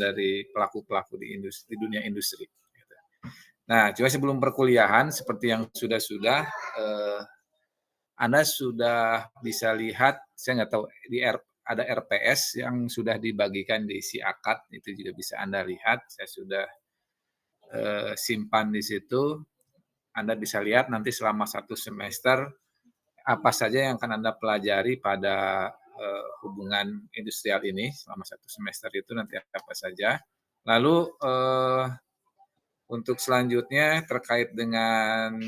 dari pelaku-pelaku di dunia industri. Gitu. Nah, cuma sebelum perkuliahan seperti yang sudah-sudah, Anda sudah bisa lihat, saya nggak tahu ada RPS yang sudah dibagikan di Siakat, itu juga bisa Anda lihat. Saya sudah simpan di situ. Anda bisa lihat nanti selama 1 semester apa saja yang akan Anda pelajari pada hubungan industrial ini selama 1 semester itu nanti apa saja. Lalu untuk selanjutnya terkait dengan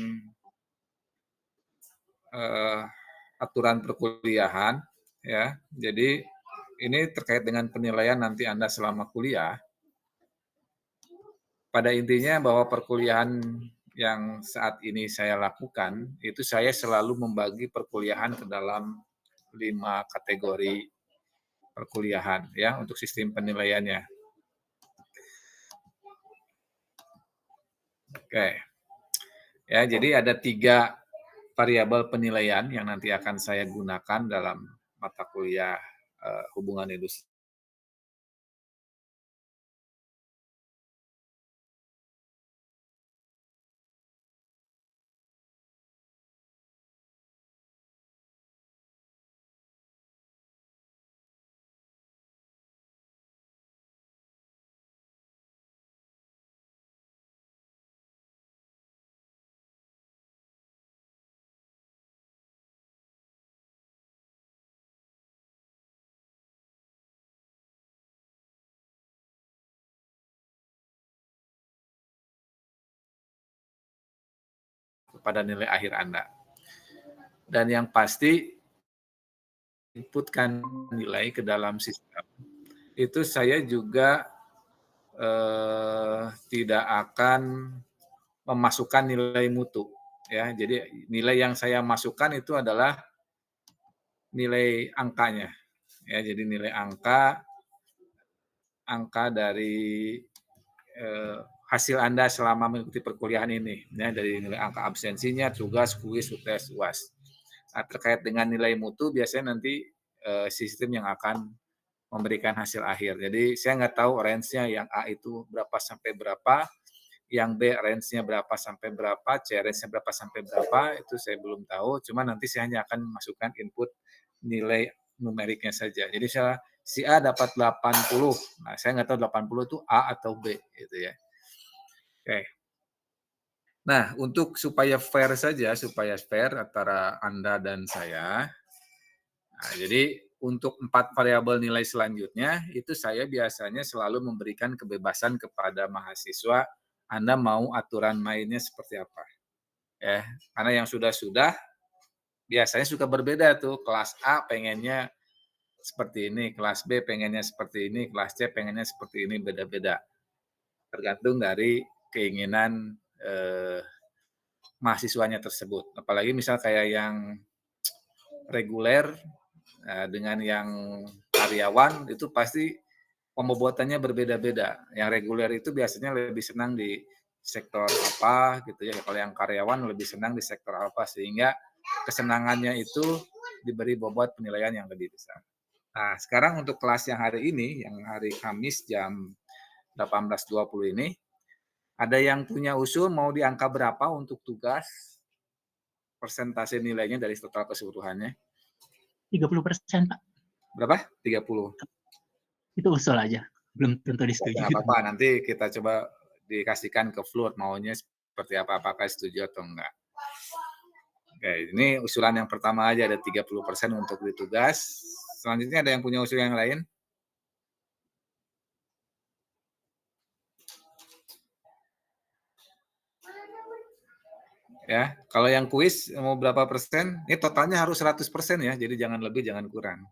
aturan perkuliahan ya. Jadi ini terkait dengan penilaian nanti Anda selama kuliah. Pada intinya bahwa perkuliahan yang saat ini saya lakukan, itu saya selalu membagi perkuliahan ke dalam 5 kategori perkuliahan ya untuk sistem penilaiannya. Oke. Ya, jadi ada 3 variabel penilaian yang nanti akan saya gunakan dalam mata kuliah hubungan industri. Pada nilai akhir Anda. Dan yang pasti inputkan nilai ke dalam sistem, itu saya juga tidak akan memasukkan nilai mutu ya. Jadi nilai yang saya masukkan itu adalah nilai angkanya ya. Jadi nilai angka dari hasil Anda selama mengikuti perkuliahan ini ya, dari nilai angka absensinya, tugas, kuis, UTS, UAS. Nah, terkait dengan nilai mutu biasanya nanti sistem yang akan memberikan hasil akhir. Jadi saya nggak tahu range-nya yang A itu berapa sampai berapa, yang B range-nya berapa sampai berapa, C range-nya berapa sampai berapa, itu saya belum tahu. Cuma nanti saya hanya akan masukkan input nilai numeriknya saja. Jadi saya si A dapat 80. Nah, saya nggak tahu 80 itu A atau B gitu ya. Oke. Nah, untuk supaya fair saja, supaya fair antara Anda dan saya, nah, jadi untuk 4 variabel nilai selanjutnya, itu saya biasanya selalu memberikan kebebasan kepada mahasiswa, Anda mau aturan mainnya seperti apa. Ya, karena yang sudah-sudah biasanya suka berbeda tuh, kelas A pengennya seperti ini, kelas B pengennya seperti ini, kelas C pengennya seperti ini, beda-beda. Tergantung dari keinginan mahasiswanya tersebut. Apalagi misal kayak yang reguler dengan yang karyawan itu pasti pembobotannya berbeda-beda. Yang reguler itu biasanya lebih senang di sektor apa gitu ya. Kalau yang karyawan lebih senang di sektor apa sehingga kesenangannya itu diberi bobot penilaian yang lebih besar. Nah, sekarang untuk kelas yang hari ini, yang hari Kamis jam 18.20 ini, ada yang punya usul mau di angka berapa untuk tugas? Persentase nilainya dari total keseluruhannya? 30%, Pak. Berapa? 30. Itu usul aja, belum tentu disetujui. Nggak apa-apa, nanti kita coba dikasihkan ke Flood maunya seperti apa, apakah setuju atau enggak. Oke, ini usulan yang pertama aja ada 30% untuk di tugas. Selanjutnya ada yang punya usul yang lain? Ya, kalau yang kuis mau berapa persen? Ini totalnya harus 100% ya, jadi jangan lebih, jangan kurang.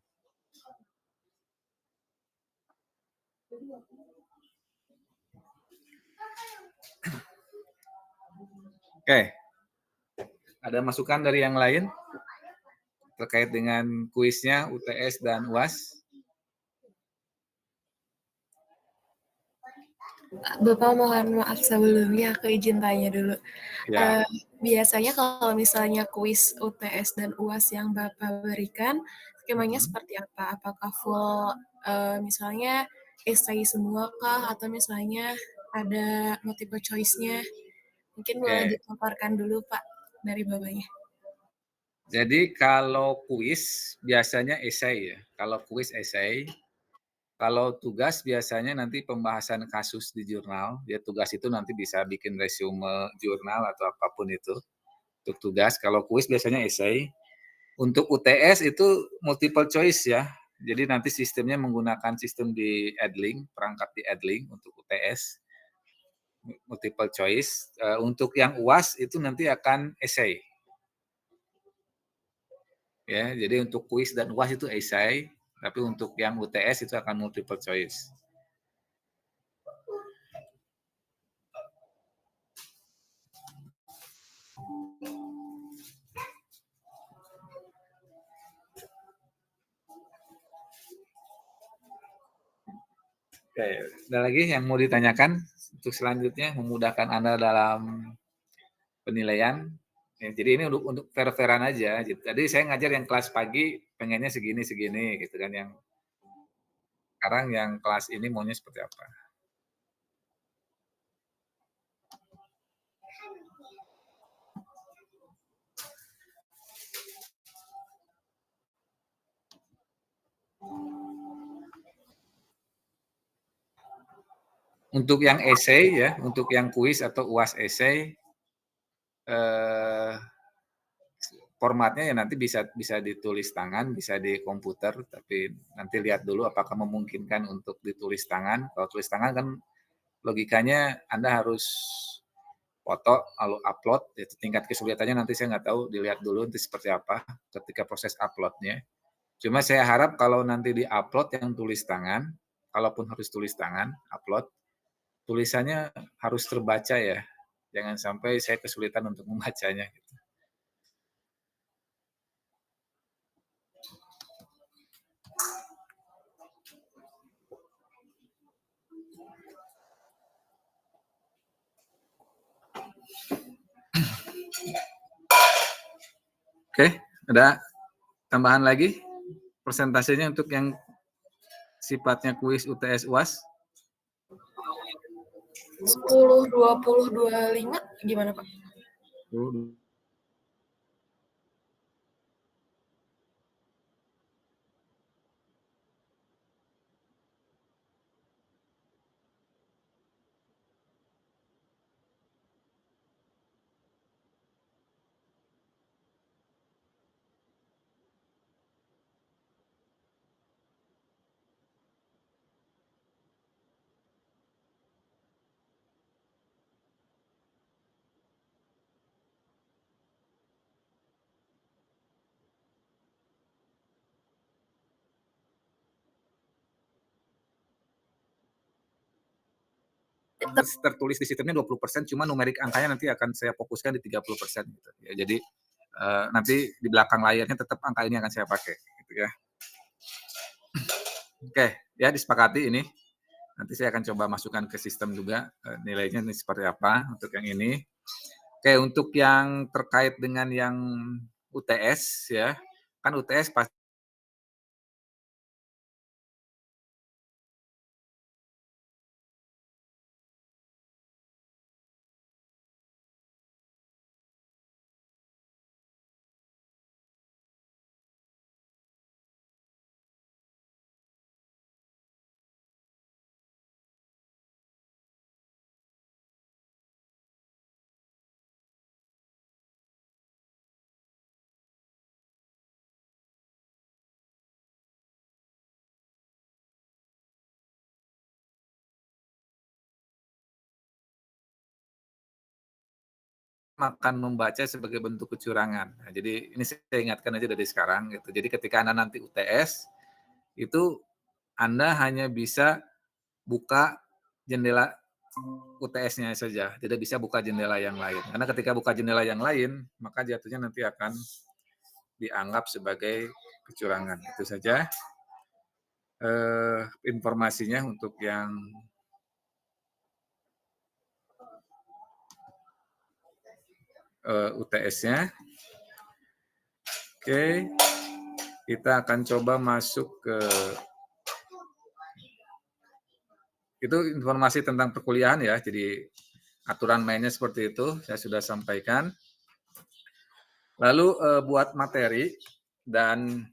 Oke, ada masukan dari yang lain terkait dengan kuisnya UTS dan UAS? Bapak mohon maaf sebelumnya, aku izin tanya dulu. Ya. Biasanya kalau misalnya kuis UTS dan UAS yang Bapak berikan, skemanya seperti apa? Apakah full misalnya esai semua kah? Atau misalnya ada multiple choice-nya? Mungkin boleh Oke. dipaparkan dulu Pak dari Bapaknya. Jadi kalau kuis biasanya esai ya. Kalau kuis esai, kalau tugas biasanya nanti pembahasan kasus di jurnal. Ya tugas itu nanti bisa bikin resume jurnal atau apapun itu untuk tugas. Kalau kuis biasanya esai. Untuk UTS itu multiple choice ya. Jadi nanti sistemnya menggunakan sistem di Edling, perangkat di Edling untuk UTS multiple choice. Untuk yang UAS itu nanti akan esai. Ya, jadi untuk kuis dan UAS itu esai, tapi untuk yang UTS itu akan multiple choice. Oke, ada lagi yang mau ditanyakan untuk selanjutnya memudahkan Anda dalam penilaian. Ya, jadi ini untuk fair-fairan aja. Jadi saya ngajar yang kelas pagi pengennya segini gitu kan, yang sekarang yang kelas ini maunya seperti apa. Untuk yang esai ya, untuk yang kuis atau UAS esai, formatnya ya nanti bisa ditulis tangan, bisa di komputer, tapi nanti lihat dulu apakah memungkinkan untuk ditulis tangan. Kalau tulis tangan kan logikanya Anda harus foto lalu upload, itu tingkat kesulitannya nanti saya nggak tahu, dilihat dulu nanti seperti apa ketika proses uploadnya. Cuma saya harap kalau nanti di-upload yang tulis tangan, kalaupun harus tulis tangan, upload, tulisannya harus terbaca ya. Jangan sampai saya kesulitan untuk membacanya gitu. Oke, ada tambahan lagi persentasenya untuk yang sifatnya kuis UTS UAS? 10, 20, 25 gimana Pak? Tertulis di sistemnya 20%, cuma numerik angkanya nanti akan saya fokuskan di 30% gitu. Ya, jadi nanti di belakang layarnya tetap angka ini akan saya pakai gitu ya. Oke, ya disepakati ini. Nanti saya akan coba masukkan ke sistem juga nilainya ini seperti apa untuk yang ini. Oke, untuk yang terkait dengan yang UTS ya, kan UTS pasti akan membaca sebagai bentuk kecurangan. Nah, jadi ini saya ingatkan aja dari sekarang gitu. Jadi ketika Anda nanti UTS itu Anda hanya bisa buka jendela UTS-nya saja, tidak bisa buka jendela yang lain. Karena ketika buka jendela yang lain, maka jatuhnya nanti akan dianggap sebagai kecurangan. Itu saja informasinya untuk yang UTS-nya. Oke, kita akan coba masuk ke itu informasi tentang perkuliahan ya. Jadi aturan mainnya seperti itu, saya sudah sampaikan. Lalu buat materi dan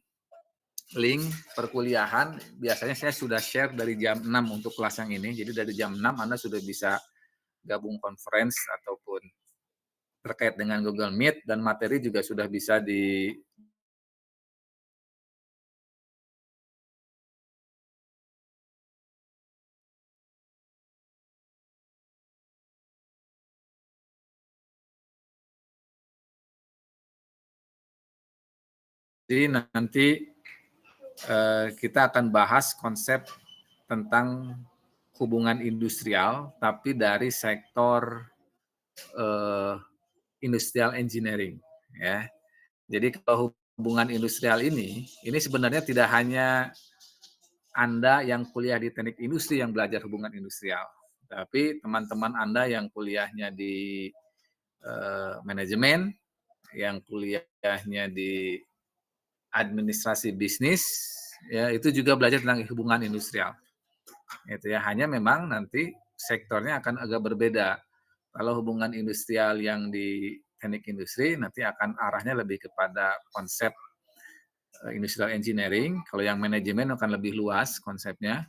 link perkuliahan, biasanya saya sudah share dari jam 6 untuk kelas yang ini. Jadi dari jam 6 Anda sudah bisa gabung conference ataupun terkait dengan Google Meet, dan materi juga sudah bisa di jadi nanti kita akan bahas konsep tentang hubungan industrial, tapi dari sektor industrial engineering. Ya. Jadi kalau hubungan industrial ini sebenarnya tidak hanya Anda yang kuliah di teknik industri yang belajar hubungan industrial, tapi teman-teman Anda yang kuliahnya di manajemen, yang kuliahnya di administrasi bisnis, ya itu juga belajar tentang hubungan industrial. Itu ya, hanya memang nanti sektornya akan agak berbeda. Kalau hubungan industrial yang di teknik industri nanti akan arahnya lebih kepada konsep industrial engineering. Kalau yang manajemen akan lebih luas konsepnya.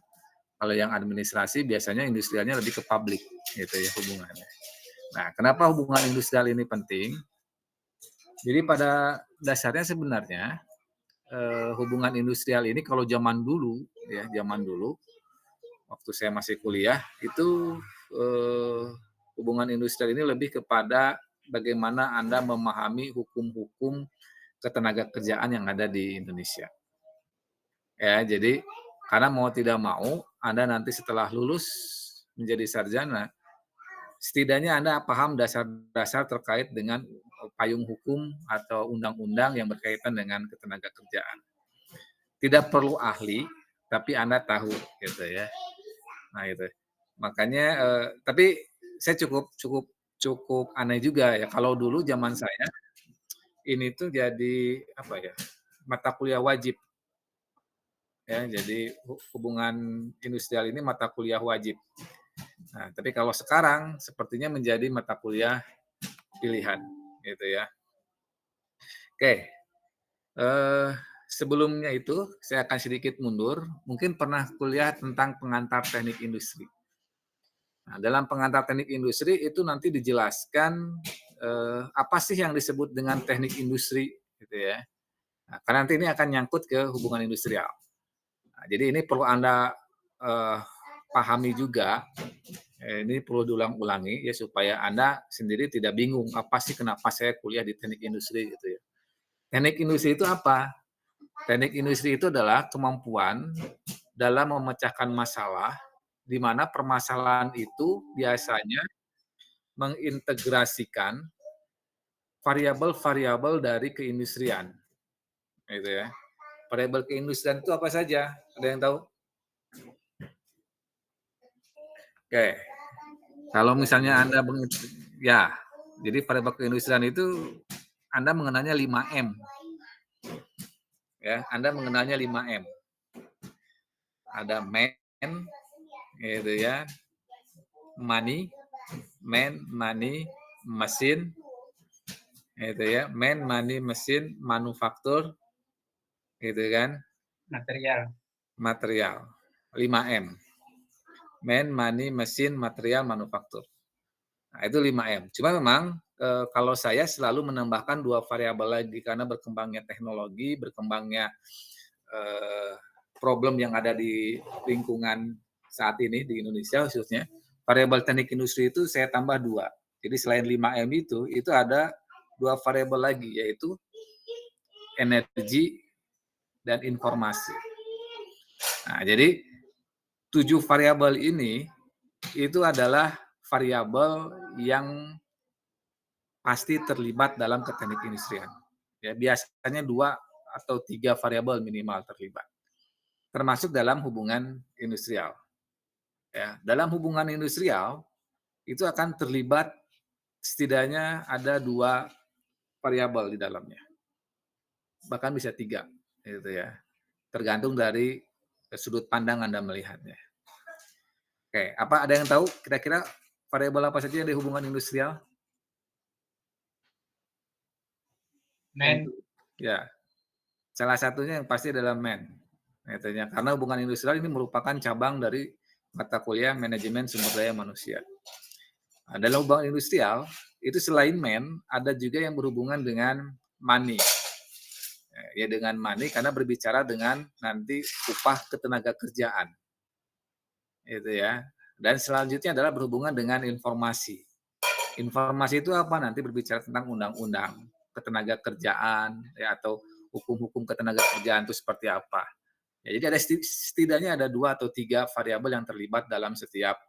Kalau yang administrasi biasanya industrialnya lebih ke publik, gitu ya hubungannya. Nah, kenapa hubungan industrial ini penting? Jadi pada dasarnya sebenarnya hubungan industrial ini kalau zaman dulu, ya zaman dulu, waktu saya masih kuliah itu hubungan industrial ini lebih kepada bagaimana Anda memahami hukum-hukum ketenaga kerjaan yang ada di Indonesia. Ya, jadi karena mau tidak mau Anda nanti setelah lulus menjadi sarjana, setidaknya Anda paham dasar-dasar terkait dengan payung hukum atau undang-undang yang berkaitan dengan ketenaga kerjaan. Tidak perlu ahli, tapi Anda tahu, gitu ya. Nah itu, makanya. Tapi saya cukup aneh juga ya. Kalau dulu zaman saya ini tuh jadi apa ya, mata kuliah wajib. Ya, jadi hubungan industrial ini mata kuliah wajib. Nah, tapi kalau sekarang sepertinya menjadi mata kuliah pilihan, gitu ya. Oke, sebelumnya itu saya akan sedikit mundur. Mungkin pernah kuliah tentang pengantar teknik industri. Nah, dalam pengantar teknik industri itu nanti dijelaskan apa sih yang disebut dengan teknik industri, gitu ya. Nah, karena nanti ini akan nyangkut ke hubungan industrial. Nah, jadi ini perlu Anda pahami juga. Ini perlu diulang-ulangi ya supaya Anda sendiri tidak bingung apa sih kenapa saya kuliah di teknik industri gitu ya. Teknik industri itu apa? Teknik industri itu adalah kemampuan dalam memecahkan masalah di mana permasalahan itu biasanya mengintegrasikan variabel-variabel dari keindustrian. Gitu ya. Variabel keindustrian itu apa saja? Ada yang tahu? Oke. Kalau misalnya Anda ya, jadi variabel keindustrian itu Anda mengenalnya 5M. Ya, Anda mengenalnya 5M. Ada man, gitu ya. Money, mesin, gitu ya. Man, money, mesin, manufaktur, gitu kan. Material. 5M. Man, money, mesin, material, manufaktur. Nah, itu 5M. Cuma memang kalau saya selalu menambahkan 2 variabel lagi karena berkembangnya teknologi, berkembangnya problem yang ada di lingkungan saat ini di Indonesia khususnya. Variabel teknik industri itu saya tambah 2. Jadi selain 5M itu ada 2 variabel lagi, yaitu energi dan informasi. Nah, jadi 7 variabel ini itu adalah variabel yang pasti terlibat dalam teknik industrian. Ya, biasanya 2 atau 3 variabel minimal terlibat. Termasuk dalam hubungan industrial. Ya, dalam hubungan industrial itu akan terlibat setidaknya ada 2 variabel di dalamnya. Bahkan bisa 3, gitu ya. Tergantung dari sudut pandang Anda melihatnya. Oke, apa ada yang tahu kira-kira variabel apa saja yang ada hubungan industrial? Men. Ya, salah satunya yang pasti adalah gitu ya. Karena hubungan industrial ini merupakan cabang dari mata kuliah manajemen sumber daya manusia. Nah, dalam hubungan industrial, itu selain ada juga yang berhubungan dengan money. Ya dengan money karena berbicara dengan nanti upah ketenaga kerjaan. Itu ya. Dan selanjutnya adalah berhubungan dengan informasi. Informasi itu apa? Nanti berbicara tentang undang-undang ketenaga kerjaan ya, atau hukum-hukum ketenaga kerjaan itu seperti apa. Ya, jadi ada setidaknya ada 2 atau 3 variabel yang terlibat dalam setiap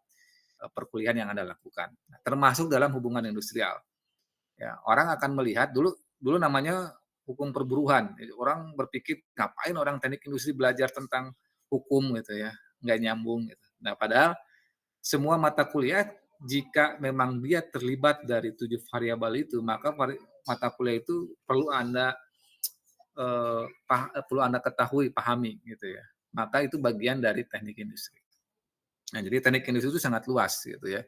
perkuliahan yang Anda lakukan. Nah, termasuk dalam hubungan industrial. Ya, orang akan melihat dulu namanya hukum perburuhan. Jadi orang berpikir ngapain orang teknik industri belajar tentang hukum gitu ya, nggak nyambung gitu. Nah, padahal semua mata kuliah jika memang dia terlibat dari 7 variabel itu, maka mata kuliah itu perlu Anda ketahui, pahami gitu ya. Maka itu bagian dari teknik industri. Nah, jadi teknik industri itu sangat luas gitu ya.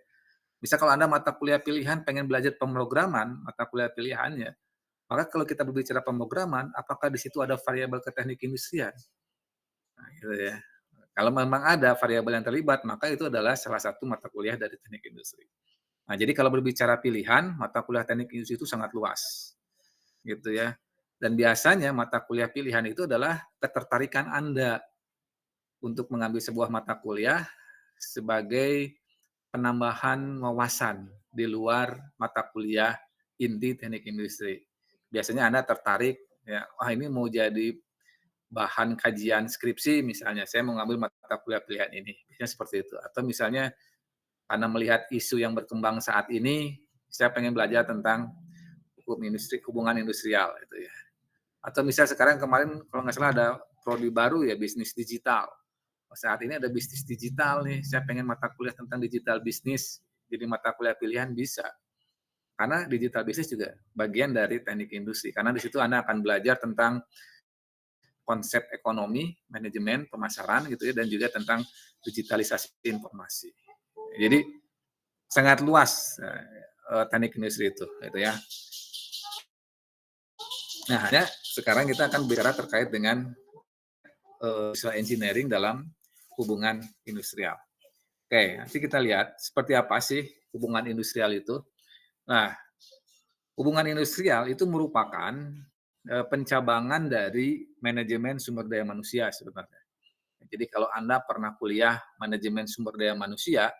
Bisa kalau Anda mata kuliah pilihan pengen belajar pemrograman, mata kuliah pilihannya, maka kalau kita berbicara pemrograman, apakah di situ ada variabel ke teknik industrian? Nah, gitu ya. Kalau memang ada variabel yang terlibat, maka itu adalah salah satu mata kuliah dari teknik industri. Nah, jadi kalau berbicara pilihan, mata kuliah teknik industri itu sangat luas, gitu ya. Dan biasanya mata kuliah pilihan itu adalah ketertarikan Anda untuk mengambil sebuah mata kuliah sebagai penambahan wawasan di luar mata kuliah inti teknik industri. Biasanya Anda tertarik, ya, wah ini mau jadi bahan kajian skripsi misalnya, saya mau ngambil mata kuliah pilihan ini, biasanya seperti itu. Atau misalnya karena melihat isu yang berkembang saat ini, saya pengen belajar tentang hubungan industrial itu ya. Atau misalnya sekarang kemarin kalau nggak salah ada prodi baru ya, bisnis digital. Saat ini ada bisnis digital nih, saya pengen mata kuliah tentang digital bisnis, jadi mata kuliah pilihan bisa. Karena digital bisnis juga bagian dari teknik industri, karena di situ Anda akan belajar tentang konsep ekonomi, manajemen, pemasaran gitu ya, dan juga tentang digitalisasi informasi. Jadi sangat luas teknik industri itu, gitu ya. Nah, sekarang kita akan bicara terkait dengan engineering dalam hubungan industrial. Oke, nanti kita lihat seperti apa sih hubungan industrial itu. Nah, hubungan industrial itu merupakan pencabangan dari manajemen sumber daya manusia sebenarnya. Jadi kalau Anda pernah kuliah manajemen sumber daya manusia,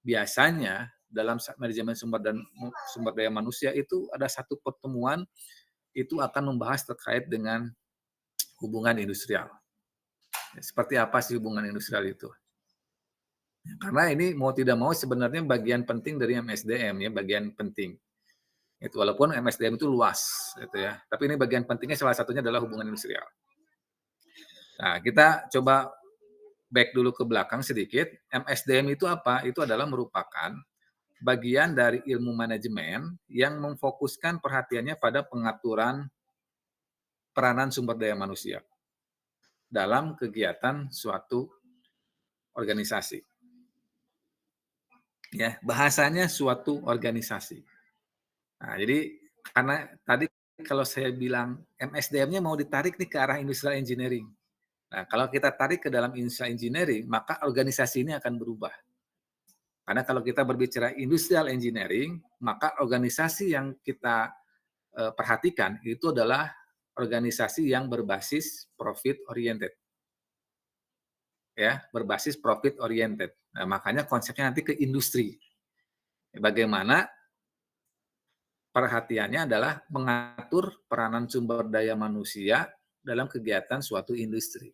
biasanya dalam manajemen sumber daya manusia itu ada satu pertemuan itu akan membahas terkait dengan hubungan industrial. Seperti apa sih hubungan industrial itu? Karena ini mau tidak mau sebenarnya bagian penting dari MSDM ya, bagian penting. Itu walaupun MSDM itu luas gitu ya. Tapi ini bagian pentingnya salah satunya adalah hubungan industrial. Nah, kita coba back dulu ke belakang sedikit. MSDM itu apa? Itu adalah merupakan bagian dari ilmu manajemen yang memfokuskan perhatiannya pada pengaturan peranan sumber daya manusia dalam kegiatan suatu organisasi. Ya, bahasanya suatu organisasi. Nah, jadi karena tadi kalau saya bilang MSDM-nya mau ditarik nih ke arah industrial engineering. Nah, kalau kita tarik ke dalam industrial engineering, maka organisasi ini akan berubah. Karena kalau kita berbicara industrial engineering, maka organisasi yang kita perhatikan itu adalah organisasi yang berbasis profit oriented. Ya, berbasis profit oriented. Nah, makanya konsepnya nanti ke industri. Bagaimana perhatiannya adalah mengatur peranan sumber daya manusia dalam kegiatan suatu industri.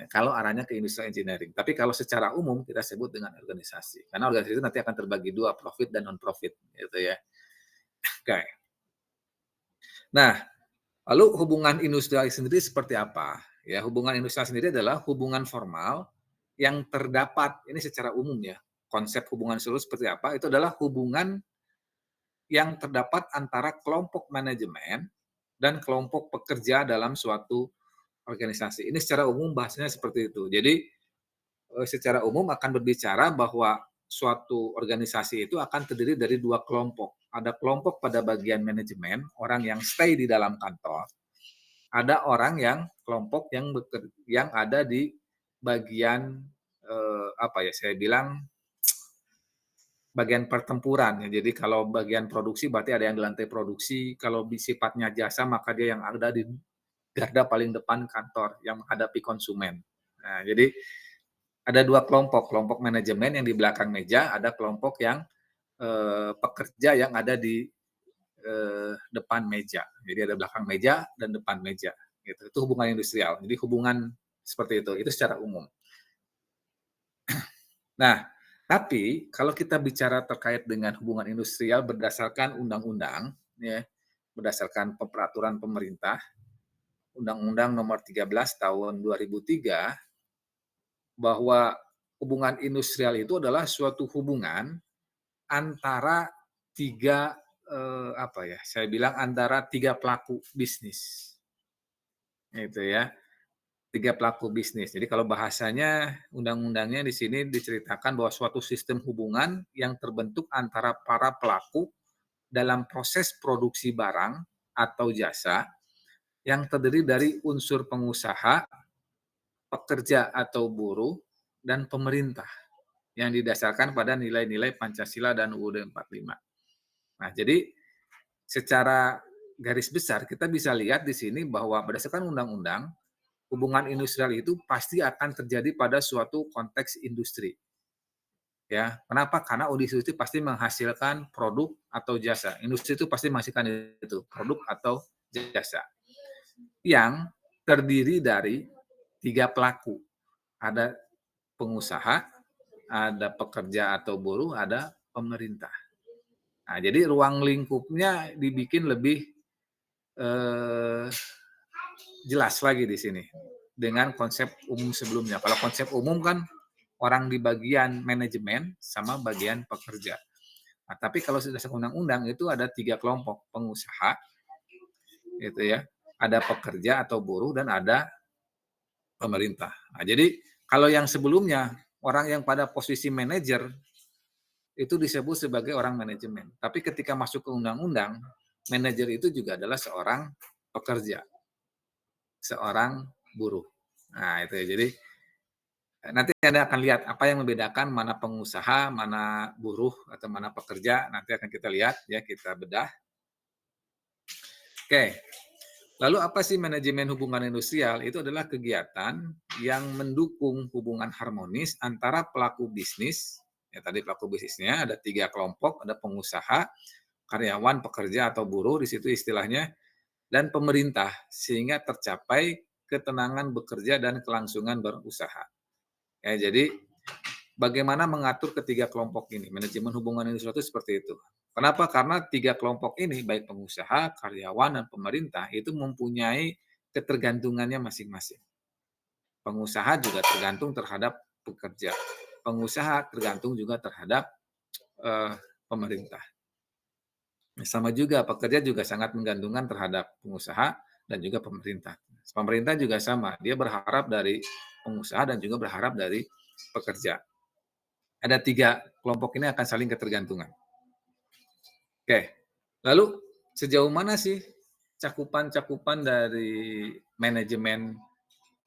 Kalau arahnya ke industrial engineering. Tapi kalau secara umum kita sebut dengan organisasi. Karena organisasi itu nanti akan terbagi dua, profit dan non-profit. Gitu ya. Oke. Nah, lalu hubungan industrial sendiri seperti apa? Ya, hubungan industrial sendiri adalah hubungan formal yang terdapat, ini secara umum ya, konsep hubungan industrial seperti apa? Itu adalah hubungan yang terdapat antara kelompok manajemen dan kelompok pekerja dalam suatu organisasi. Ini secara umum bahasanya seperti itu. Jadi secara umum akan berbicara bahwa suatu organisasi itu akan terdiri dari 2 kelompok. Ada kelompok pada bagian manajemen, orang yang stay di dalam kantor, ada orang yang kelompok yang ada di bagian, apa ya, saya bilang bagian pertempuran ya. Jadi kalau bagian produksi berarti ada yang di lantai produksi, kalau sifatnya jasa maka dia yang ada di garda paling depan kantor yang menghadapi konsumen. Nah, jadi ada 2 kelompok, kelompok manajemen yang di belakang meja, ada kelompok yang, pekerja yang ada di, depan meja. Jadi ada belakang meja dan depan meja, gitu. Itu hubungan industrial. Jadi hubungan seperti itu secara umum. Nah, tapi kalau kita bicara terkait dengan hubungan industrial berdasarkan undang-undang, ya, berdasarkan peraturan pemerintah, Undang-Undang Nomor 13 Tahun 2003, bahwa hubungan industrial itu adalah suatu hubungan antara tiga, apa ya, saya bilang antara tiga pelaku bisnis, itu ya. Tiga pelaku bisnis. Jadi kalau bahasanya undang-undangnya di sini diceritakan bahwa suatu sistem hubungan yang terbentuk antara para pelaku dalam proses produksi barang atau jasa yang terdiri dari unsur pengusaha, pekerja atau buruh, dan pemerintah yang didasarkan pada nilai-nilai Pancasila dan UUD 45. Nah, jadi secara garis besar kita bisa lihat di sini bahwa berdasarkan undang-undang hubungan industrial itu pasti akan terjadi pada suatu konteks industri. Ya, kenapa? Karena industri pasti menghasilkan produk atau jasa. Industri itu pasti menghasilkan itu, produk atau jasa. Yang terdiri dari tiga pelaku. Ada pengusaha, ada pekerja atau buruh, ada pemerintah. Nah, jadi ruang lingkupnya dibikin lebih jelas lagi di sini dengan konsep umum sebelumnya. Kalau konsep umum kan orang di bagian manajemen sama bagian pekerja. Nah, tapi kalau sudah undang-undang itu ada tiga kelompok, pengusaha, gitu ya, ada pekerja atau buruh dan ada pemerintah. Nah, jadi kalau yang sebelumnya orang yang pada posisi manajer itu disebut sebagai orang manajemen. Tapi ketika masuk ke undang-undang, manajer itu juga adalah seorang pekerja, seorang buruh. Nah, itu ya. Jadi nanti Anda akan lihat apa yang membedakan mana pengusaha, mana buruh, atau mana pekerja. Nanti akan kita lihat, ya, kita bedah. Oke, lalu apa sih manajemen hubungan industrial? Itu adalah kegiatan yang mendukung hubungan harmonis antara pelaku bisnis, ya tadi pelaku bisnisnya ada tiga kelompok, ada pengusaha, karyawan, pekerja, atau buruh, di situ istilahnya, dan pemerintah, sehingga tercapai ketenangan bekerja dan kelangsungan berusaha. Ya, jadi bagaimana mengatur ketiga kelompok ini? Manajemen hubungan industrial itu seperti itu. Kenapa? Karena tiga kelompok ini, baik pengusaha, karyawan, dan pemerintah, itu mempunyai ketergantungannya masing-masing. Pengusaha juga tergantung terhadap pekerja. Pengusaha tergantung juga terhadap pemerintah. Sama juga, pekerja juga sangat menggantungkan terhadap pengusaha dan juga pemerintah. Pemerintah juga sama, dia berharap dari pengusaha dan juga berharap dari pekerja. Ada tiga kelompok ini akan saling ketergantungan. Oke, lalu sejauh mana sih cakupan-cakupan dari manajemen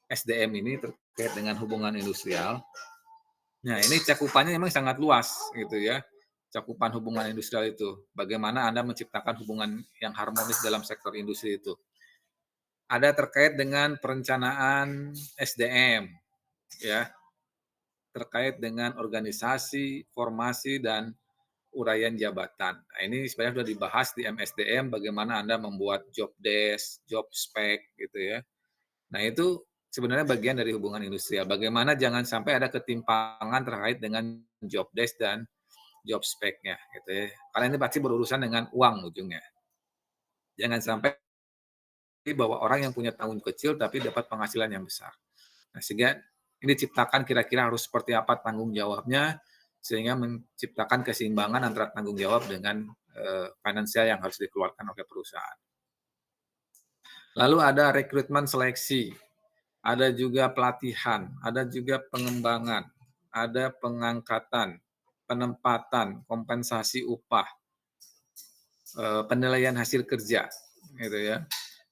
SDM ini terkait dengan hubungan industrial? Nah, ini cakupannya memang sangat luas gitu ya. Cakupan hubungan industrial itu. Bagaimana Anda menciptakan hubungan yang harmonis dalam sektor industri itu. Ada terkait dengan perencanaan SDM, ya, terkait dengan organisasi, formasi, dan uraian jabatan. Nah, ini sebenarnya sudah dibahas di MSDM, bagaimana Anda membuat job desk, job spec, gitu ya. Nah, itu sebenarnya bagian dari hubungan industrial. Bagaimana jangan sampai ada ketimpangan terkait dengan job desk dan job spec-nya, gitu ya. Karena ini pasti berurusan dengan uang ujungnya. Jangan sampai bahwa orang yang punya tanggung kecil tapi dapat penghasilan yang besar. Nah, sehingga ini diciptakan kira-kira harus seperti apa tanggung jawabnya, sehingga menciptakan keseimbangan antara tanggung jawab dengan finansial yang harus dikeluarkan oleh perusahaan. Lalu ada rekrutmen seleksi, ada juga pelatihan, ada juga pengembangan. ada pengangkatan, penempatan, kompensasi upah, penilaian hasil kerja, gitu ya,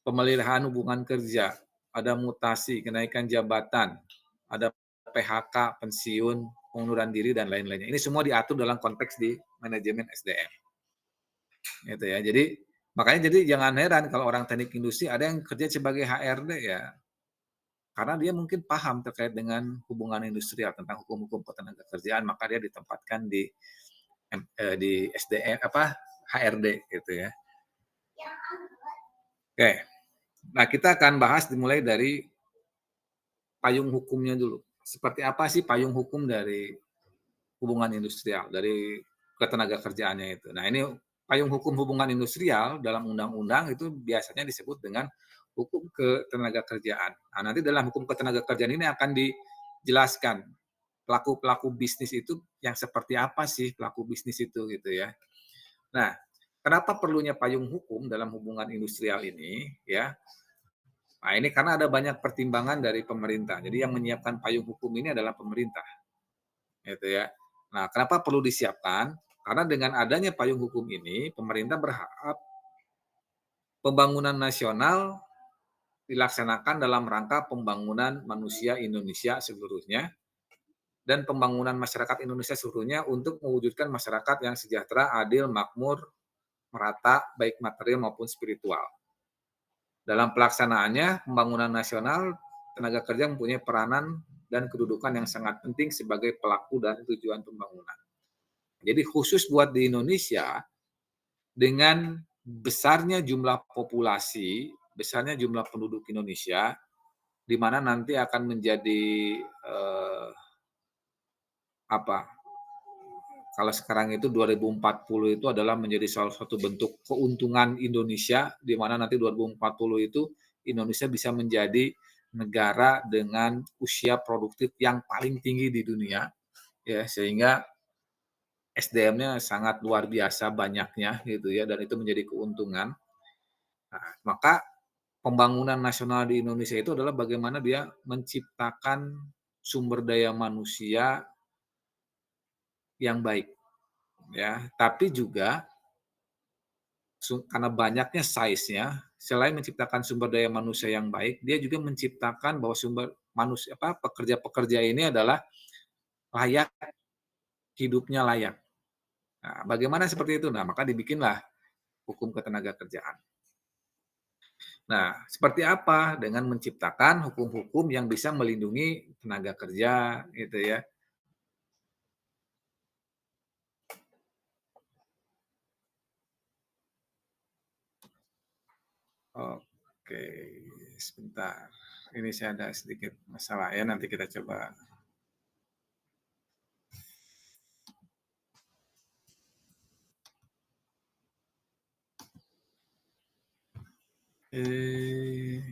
pemeliharaan hubungan kerja, ada mutasi, kenaikan jabatan, ada PHK, pensiun, pengunduran diri dan lain-lainnya. Ini semua diatur dalam konteks di manajemen SDM. Gitu ya. Jadi makanya jangan heran kalau orang teknik industri ada yang kerja sebagai HRD ya, karena dia mungkin paham terkait dengan hubungan industrial tentang hukum-hukum ketenagakerjaan, maka dia ditempatkan di SDM HRD gitu ya. Oke. Nah, kita akan bahas dimulai dari payung hukumnya dulu. Seperti apa sih payung hukum dari hubungan industrial, dari ketenagakerjaannya itu. Nah, ini payung hukum hubungan industrial dalam undang-undang itu biasanya disebut dengan hukum ketenagakerjaan. Nah, nanti dalam hukum ketenagakerjaan ini akan dijelaskan pelaku-pelaku bisnis itu yang seperti apa sih pelaku bisnis itu gitu ya. Nah, kenapa perlunya payung hukum dalam hubungan industrial ini ya? Nah, ini karena ada banyak pertimbangan dari pemerintah. Jadi yang menyiapkan payung hukum ini adalah pemerintah. Gitu ya. Nah, kenapa perlu disiapkan? Karena dengan adanya payung hukum ini, pemerintah berharap pembangunan nasional dilaksanakan dalam rangka pembangunan manusia Indonesia seluruhnya dan pembangunan masyarakat Indonesia seluruhnya untuk mewujudkan masyarakat yang sejahtera, adil, makmur, merata, baik material maupun spiritual. Dalam pelaksanaannya, pembangunan nasional, tenaga kerja mempunyai peranan dan kedudukan yang sangat penting sebagai pelaku dan tujuan pembangunan. Jadi khusus buat di Indonesia, dengan besarnya jumlah populasi, besarnya jumlah penduduk Indonesia, di mana nanti akan menjadi apa? Kalau sekarang itu 2040 itu adalah menjadi salah satu bentuk keuntungan Indonesia, di mana nanti 2040 itu Indonesia bisa menjadi negara dengan usia produktif yang paling tinggi di dunia, ya sehingga SDM-nya sangat luar biasa banyaknya gitu ya, dan itu menjadi keuntungan. Nah, maka pembangunan nasional di Indonesia itu adalah bagaimana dia menciptakan sumber daya manusia yang baik, ya. Tapi juga karena banyaknya size-nya, selain menciptakan sumber daya manusia yang baik, dia juga menciptakan bahwa sumber manusia pekerja-pekerja ini adalah layak, hidupnya layak. Nah, bagaimana seperti itu? Nah, maka dibikinlah hukum ketenagakerjaan. Nah, seperti apa? Dengan menciptakan hukum-hukum yang bisa melindungi tenaga kerja, gitu ya. Oke, sebentar. Ini saya ada sedikit masalah ya, nanti kita coba. Eh,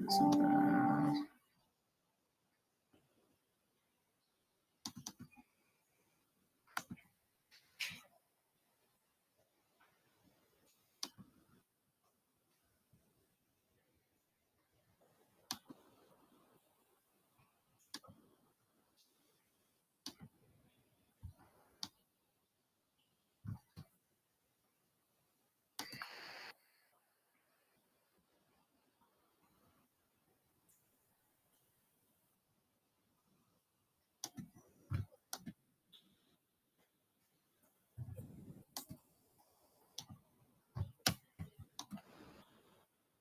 sebentar.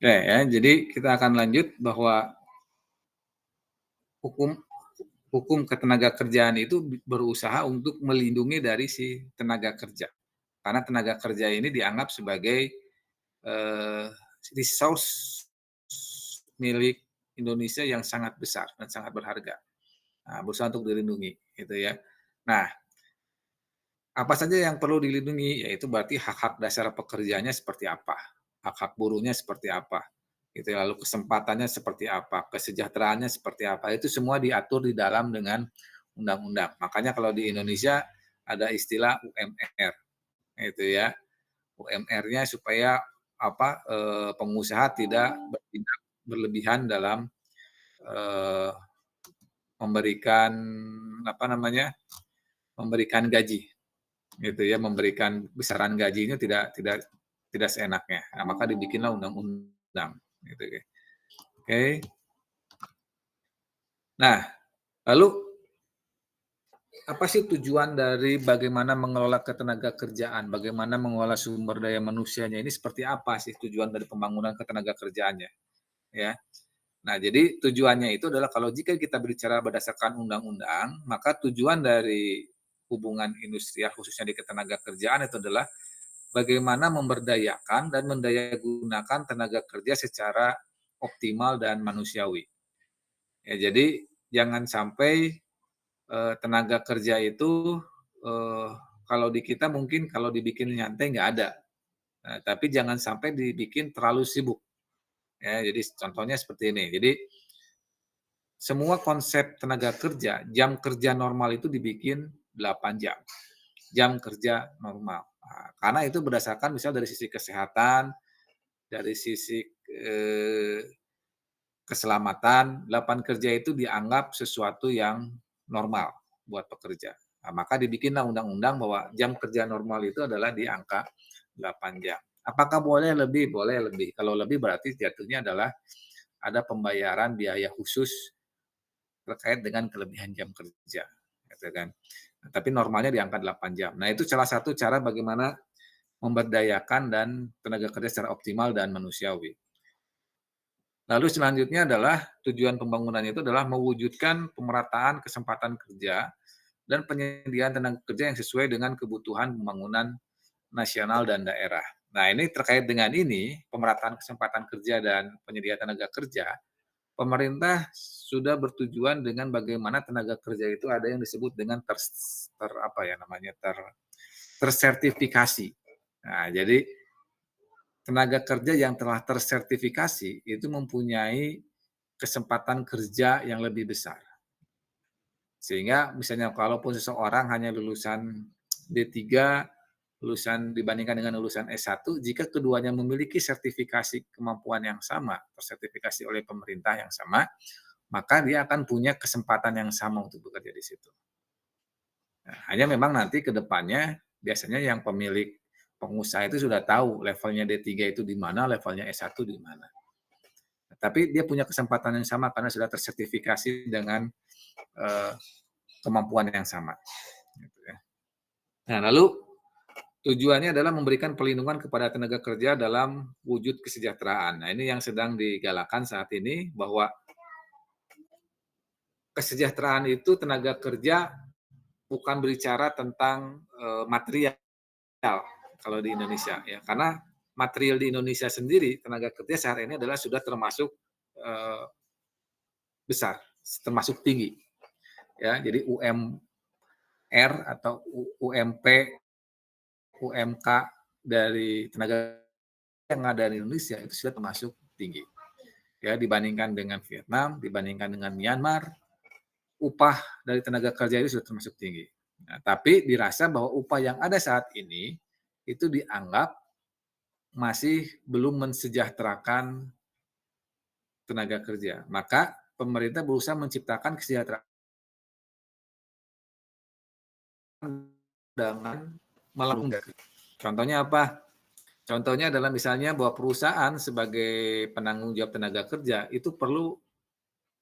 Oke ya, jadi kita akan lanjut bahwa hukum hukum ketenagakerjaan itu berusaha untuk melindungi dari si tenaga kerja. Karena tenaga kerja ini dianggap sebagai eh, resource milik Indonesia yang sangat besar dan sangat berharga. Nah, berusaha untuk dilindungi, gitu ya. Nah, apa saja yang perlu dilindungi? Yaitu berarti hak-hak dasar pekerjaannya seperti apa, hak-hak buruhnya seperti apa, gitu ya. Lalu kesempatannya seperti apa, kesejahteraannya seperti apa, itu semua diatur di dalam dengan undang-undang. Makanya kalau di Indonesia ada istilah UMR, itu ya. UMR-nya supaya apa pengusaha tidak bertindak berlebihan dalam eh, memberikan apa namanya memberikan gaji gitu ya, memberikan besaran gajinya tidak seenaknya. Nah, maka dibikinlah undang-undang gitu ya. Oke. Nah, lalu apa sih tujuan dari bagaimana mengelola ketenaga kerjaan, bagaimana mengelola sumber daya manusianya ini seperti apa sih tujuan dari pembangunan ketenaga kerjaannya ya. Nah, jadi tujuannya itu adalah kalau jika kita berbicara berdasarkan undang-undang, maka tujuan dari hubungan industrial khususnya di ketenaga kerjaan itu adalah bagaimana memberdayakan dan mendayagunakan tenaga kerja secara optimal dan manusiawi. Ya, jadi jangan sampai tenaga kerja itu eh, kalau di kita mungkin kalau dibikin nyantai nggak ada, nah, tapi jangan sampai dibikin terlalu sibuk. Ya, jadi contohnya seperti ini. Jadi semua konsep tenaga kerja, jam kerja normal itu dibikin 8 jam. Jam kerja normal. Nah, karena itu berdasarkan misal dari sisi kesehatan, dari sisi keselamatan, 8 kerja itu dianggap sesuatu yang normal buat pekerja. Nah, maka dibikinlah undang-undang bahwa jam kerja normal itu adalah di angka 8 jam. Apakah boleh lebih? Boleh lebih. Kalau lebih berarti jatuhnya adalah ada pembayaran biaya khusus terkait dengan kelebihan jam kerja, gitu kan. Nah, tapi normalnya di angka 8 jam. Nah, itu salah satu cara bagaimana memberdayakan dan tenaga kerja secara optimal dan manusiawi. Lalu selanjutnya adalah tujuan pembangunan itu adalah mewujudkan pemerataan kesempatan kerja dan penyediaan tenaga kerja yang sesuai dengan kebutuhan pembangunan nasional dan daerah. Nah, ini terkait dengan ini, pemerataan kesempatan kerja dan penyediaan tenaga kerja, pemerintah sudah bertujuan dengan bagaimana tenaga kerja itu ada yang disebut dengan tersertifikasi. Nah, jadi tenaga kerja yang telah tersertifikasi itu mempunyai kesempatan kerja yang lebih besar. Sehingga misalnya kalaupun seseorang hanya lulusan D3, lulusan dibandingkan dengan lulusan S1, jika keduanya memiliki sertifikasi kemampuan yang sama, tersertifikasi oleh pemerintah yang sama, maka dia akan punya kesempatan yang sama untuk bekerja di situ. Nah, hanya memang nanti ke depannya biasanya yang pemilik pengusaha itu sudah tahu levelnya D3 itu di mana, levelnya S1 di mana. Tapi dia punya kesempatan yang sama karena sudah tersertifikasi dengan uh, kemampuan yang sama. Gitu ya. Nah, lalu tujuannya adalah memberikan perlindungan kepada tenaga kerja dalam wujud kesejahteraan. Nah, ini yang sedang digalakan saat ini bahwa kesejahteraan itu tenaga kerja bukan berbicara tentang material kalau di Indonesia ya, karena material di Indonesia sendiri tenaga kerja saat ini adalah sudah termasuk besar, termasuk tinggi ya. Jadi UMR atau UMP, UMK dari tenaga yang ada di Indonesia itu sudah termasuk tinggi ya, dibandingkan dengan Vietnam, dibandingkan dengan Myanmar, upah dari tenaga kerja itu sudah termasuk tinggi. Nah, tapi dirasa bahwa upah yang ada saat ini itu dianggap masih belum mensejahterakan tenaga kerja. Maka pemerintah berusaha menciptakan kesejahteraan dengan melakukan. Contohnya apa? Contohnya adalah misalnya bahwa perusahaan sebagai penanggung jawab tenaga kerja itu perlu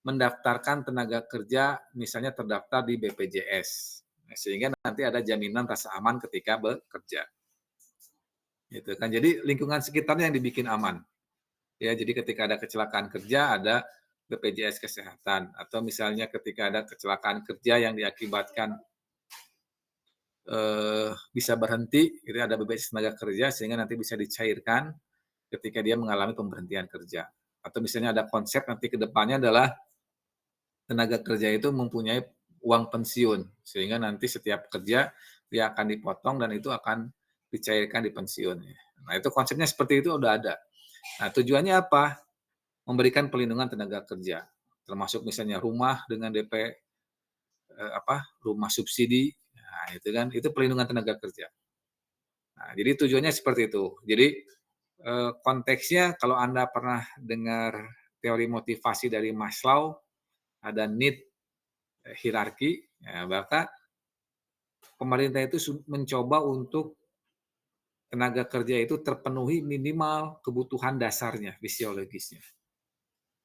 mendaftarkan tenaga kerja misalnya terdaftar di BPJS. Sehingga nanti ada jaminan rasa aman ketika bekerja. Gitu kan. Jadi lingkungan sekitarnya yang dibikin aman. Ya, jadi ketika ada kecelakaan kerja ada BPJS Kesehatan, atau misalnya ketika ada kecelakaan kerja yang diakibatkan bisa berhenti, itu ada BPJS Tenaga Kerja sehingga nanti bisa dicairkan ketika dia mengalami pemberhentian kerja. Atau misalnya ada konsep nanti ke depannya adalah tenaga kerja itu mempunyai uang pensiun, sehingga nanti setiap kerja dia akan dipotong dan itu akan dicairkan di pensiun. Nah, itu konsepnya seperti itu udah ada. Nah, tujuannya apa? Memberikan perlindungan tenaga kerja, termasuk misalnya rumah dengan DP rumah subsidi. Nah, itu kan itu perlindungan tenaga kerja. Nah, jadi tujuannya seperti itu. Jadi konteksnya kalau Anda pernah dengar teori motivasi dari Maslow, ada need hierarki, ya, maka pemerintah itu mencoba untuk tenaga kerja itu terpenuhi minimal kebutuhan dasarnya, fisiologisnya.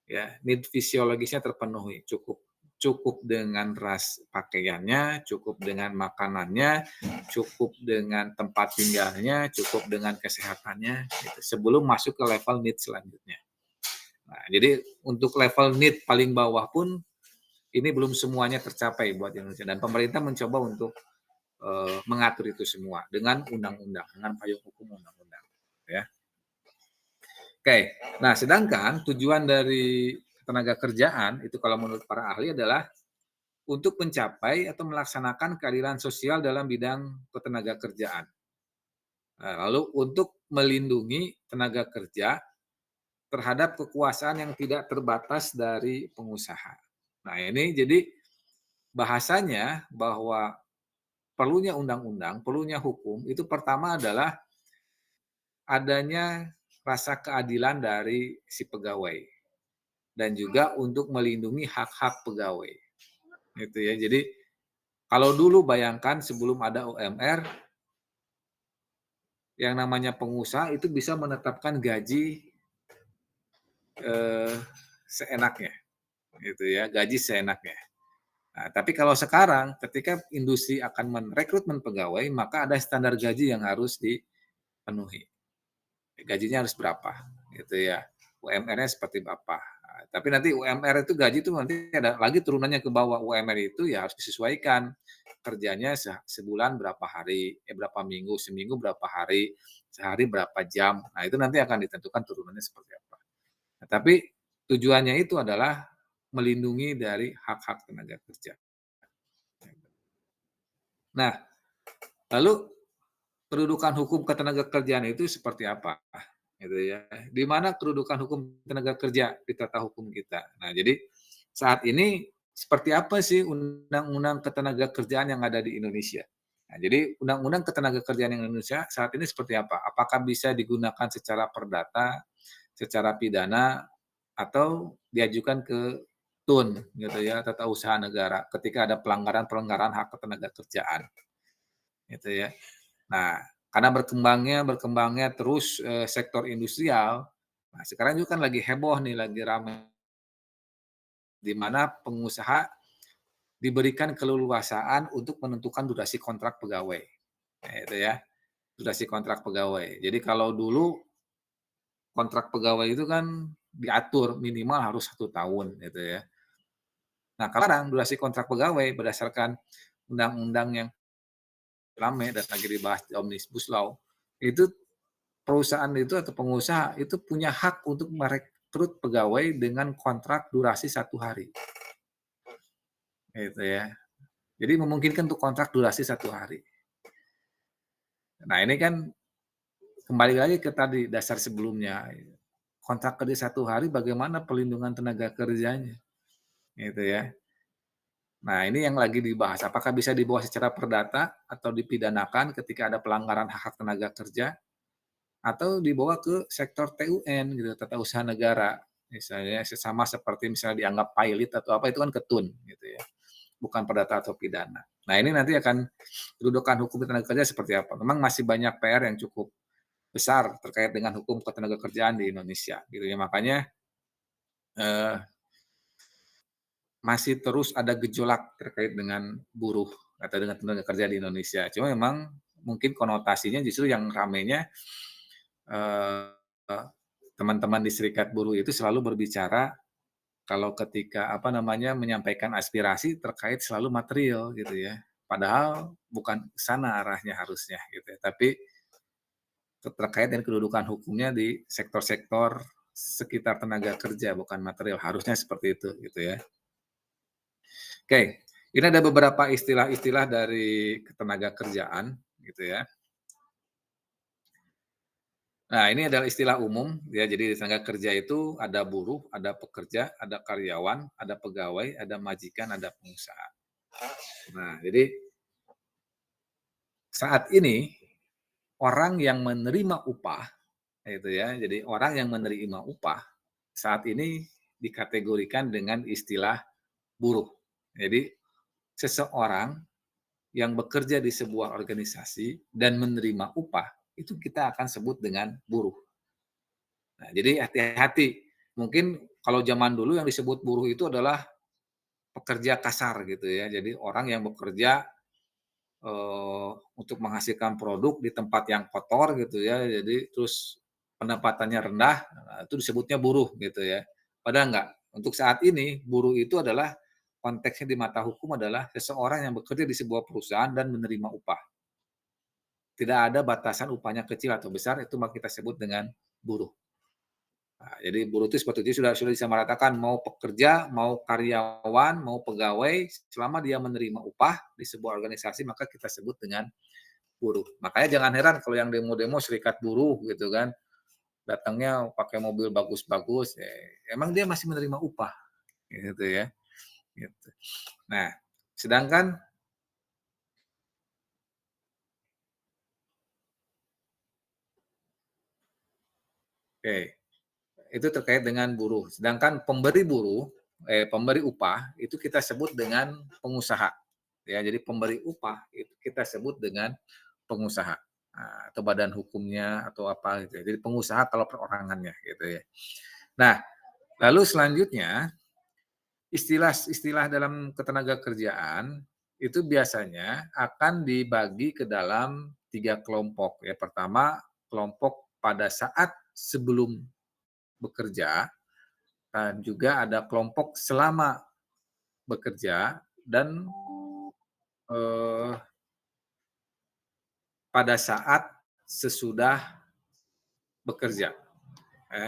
Ya, need fisiologisnya terpenuhi, cukup cukup dengan ras pakaiannya, cukup dengan makanannya, cukup dengan tempat tinggalnya, cukup dengan kesehatannya, gitu, sebelum masuk ke level need selanjutnya. Nah, jadi untuk level need paling bawah pun ini belum semuanya tercapai buat Indonesia dan pemerintah mencoba untuk mengatur itu semua dengan undang-undang, dengan payung hukum undang-undang, ya. Oke, nah sedangkan tujuan dari tenaga kerjaan itu kalau menurut para ahli adalah untuk mencapai atau melaksanakan keadilan sosial dalam bidang ketenaga kerjaan. Nah, lalu untuk melindungi tenaga kerja terhadap kekuasaan yang tidak terbatas dari pengusaha. Nah, ini jadi bahasanya bahwa perlunya undang-undang, perlunya hukum, itu pertama adalah adanya rasa keadilan dari si pegawai dan juga untuk melindungi hak-hak pegawai. Gitu ya. Jadi kalau dulu bayangkan sebelum ada UMR, yang namanya pengusaha itu bisa menetapkan gaji eh, seenaknya, gitu ya, gaji seenaknya. Nah, tapi kalau sekarang ketika industri akan merekrutmen pegawai, maka ada standar gaji yang harus dipenuhi. Gajinya harus berapa, gitu ya. UMR-nya seperti apa. Nah, tapi nanti UMR itu gaji itu nanti ada lagi turunannya ke bawah. UMR itu ya harus disesuaikan. Kerjanya sebulan berapa hari, berapa minggu, seminggu berapa hari, sehari berapa jam. Nah, itu nanti akan ditentukan turunannya seperti apa. Nah, tapi tujuannya itu adalah melindungi dari hak-hak tenaga kerja. Nah, lalu kedudukan hukum ketenagakerjaan itu seperti apa? Gitu ya. Di mana kedudukan hukum tenaga kerja di tata hukum kita. Nah, jadi saat ini seperti apa sih undang-undang ketenagakerjaan yang ada di Indonesia? Nah, jadi undang-undang ketenagakerjaan yang Indonesia saat ini seperti apa? Apakah bisa digunakan secara perdata, secara pidana, atau diajukan ke TUN gitu ya, Tata Usaha Negara ketika ada pelanggaran-pelanggaran hak ketenagakerjaan gitu ya. Nah, karena berkembangnya terus sektor industrial, nah sekarang juga kan lagi heboh nih, lagi ramai di mana pengusaha diberikan keleluasaan untuk menentukan durasi kontrak pegawai. Nah, itu ya, durasi kontrak pegawai. Jadi kalau dulu kontrak pegawai itu kan diatur minimal harus 1 tahun gitu ya. Nah, sekarang durasi kontrak pegawai berdasarkan undang-undang yang ramai dan lagi dibahas di Omnibus Law, itu perusahaan itu atau pengusaha itu punya hak untuk merekrut pegawai dengan kontrak durasi 1 hari. Gitu ya. Jadi memungkinkan untuk kontrak durasi 1 hari. Nah ini kan kembali lagi ke tadi dasar sebelumnya. Kontrak kerja 1 hari bagaimana perlindungan tenaga kerjanya. Gitu ya. Nah ini yang lagi dibahas. Apakah bisa dibawa secara perdata atau dipidanakan ketika ada pelanggaran hak-hak tenaga kerja atau dibawa ke sektor TUN gitu, Tata Usaha Negara. Misalnya sama seperti misalnya dianggap pilot atau apa itu kan ketun gitu ya. Bukan perdata atau pidana. Nah, ini nanti akan kedudukan hukum tenaga kerja seperti apa. Memang masih banyak PR yang cukup besar terkait dengan hukum ketenagakerjaan di Indonesia gitu ya. Makanya eh, masih terus ada gejolak terkait dengan buruh atau dengan tenaga kerja di Indonesia. Cuma memang mungkin konotasinya justru yang ramainya eh, teman-teman di serikat buruh itu selalu berbicara kalau ketika menyampaikan aspirasi terkait selalu material gitu ya. Padahal bukan ke sana arahnya harusnya gitu ya. Tapi terkait dengan kedudukan hukumnya di sektor-sektor sekitar tenaga kerja bukan material, harusnya seperti itu gitu ya. Oke, ini ada beberapa istilah-istilah dari ketenaga kerjaan gitu ya. Nah, ini adalah istilah umum ya. Jadi di tenaga kerja itu ada buruh, ada pekerja, ada karyawan, ada pegawai, ada majikan, ada pengusaha. Nah, jadi saat ini orang yang menerima upah itu ya. Jadi orang yang menerima upah saat ini dikategorikan dengan istilah buruh. Jadi seseorang yang bekerja di sebuah organisasi dan menerima upah itu kita akan sebut dengan buruh. Nah, jadi hati-hati. Mungkin kalau zaman dulu yang disebut buruh itu adalah pekerja kasar gitu ya. Jadi orang yang bekerja untuk menghasilkan produk di tempat yang kotor gitu ya. Jadi terus pendapatannya rendah, nah, itu disebutnya buruh gitu ya. Padahal enggak. Untuk saat ini buruh itu adalah konteksnya di mata hukum adalah seseorang yang bekerja di sebuah perusahaan dan menerima upah. Tidak ada batasan upahnya kecil atau besar, itu maka kita sebut dengan buruh. Nah, jadi buruh itu seperti itu sudah disamaratakan mau pekerja, mau karyawan, mau pegawai, selama dia menerima upah di sebuah organisasi maka kita sebut dengan buruh. Makanya jangan heran kalau yang demo-demo serikat buruh gitu kan, datangnya pakai mobil bagus-bagus, emang dia masih menerima upah gitu ya. Gitu. Nah, sedangkan itu terkait dengan buruh. Sedangkan pemberi upah itu kita sebut dengan pengusaha. Ya, jadi pemberi upah itu kita sebut dengan pengusaha. Nah, atau badan hukumnya atau apa gitu ya. Jadi pengusaha kalau perorangannya gitu ya. Nah, lalu selanjutnya istilah-istilah dalam ketenaga kerjaan itu biasanya akan dibagi ke dalam 3 kelompok. Ya, pertama kelompok pada saat sebelum bekerja, dan juga ada kelompok selama bekerja dan eh, pada saat sesudah bekerja.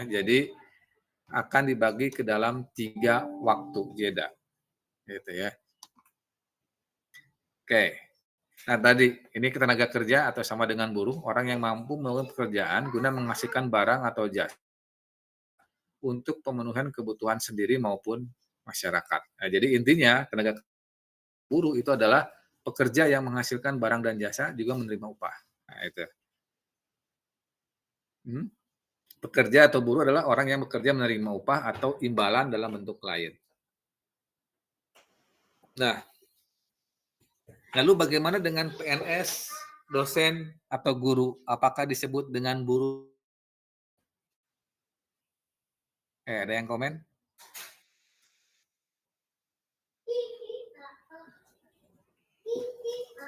Jadi akan dibagi ke dalam 3 waktu jeda, gitu ya. Oke. Nah tadi ini ketenaga kerja atau sama dengan buruh, orang yang mampu melakukan pekerjaan guna menghasilkan barang atau jasa untuk pemenuhan kebutuhan sendiri maupun masyarakat. Nah, jadi intinya tenaga buruh itu adalah pekerja yang menghasilkan barang dan jasa juga menerima upah. Nah, itu. Hmm? Pekerja atau buruh adalah orang yang bekerja menerima upah atau imbalan dalam bentuk lain. Nah, lalu bagaimana dengan PNS, dosen, atau guru? Apakah disebut dengan buruh? Ada yang komen?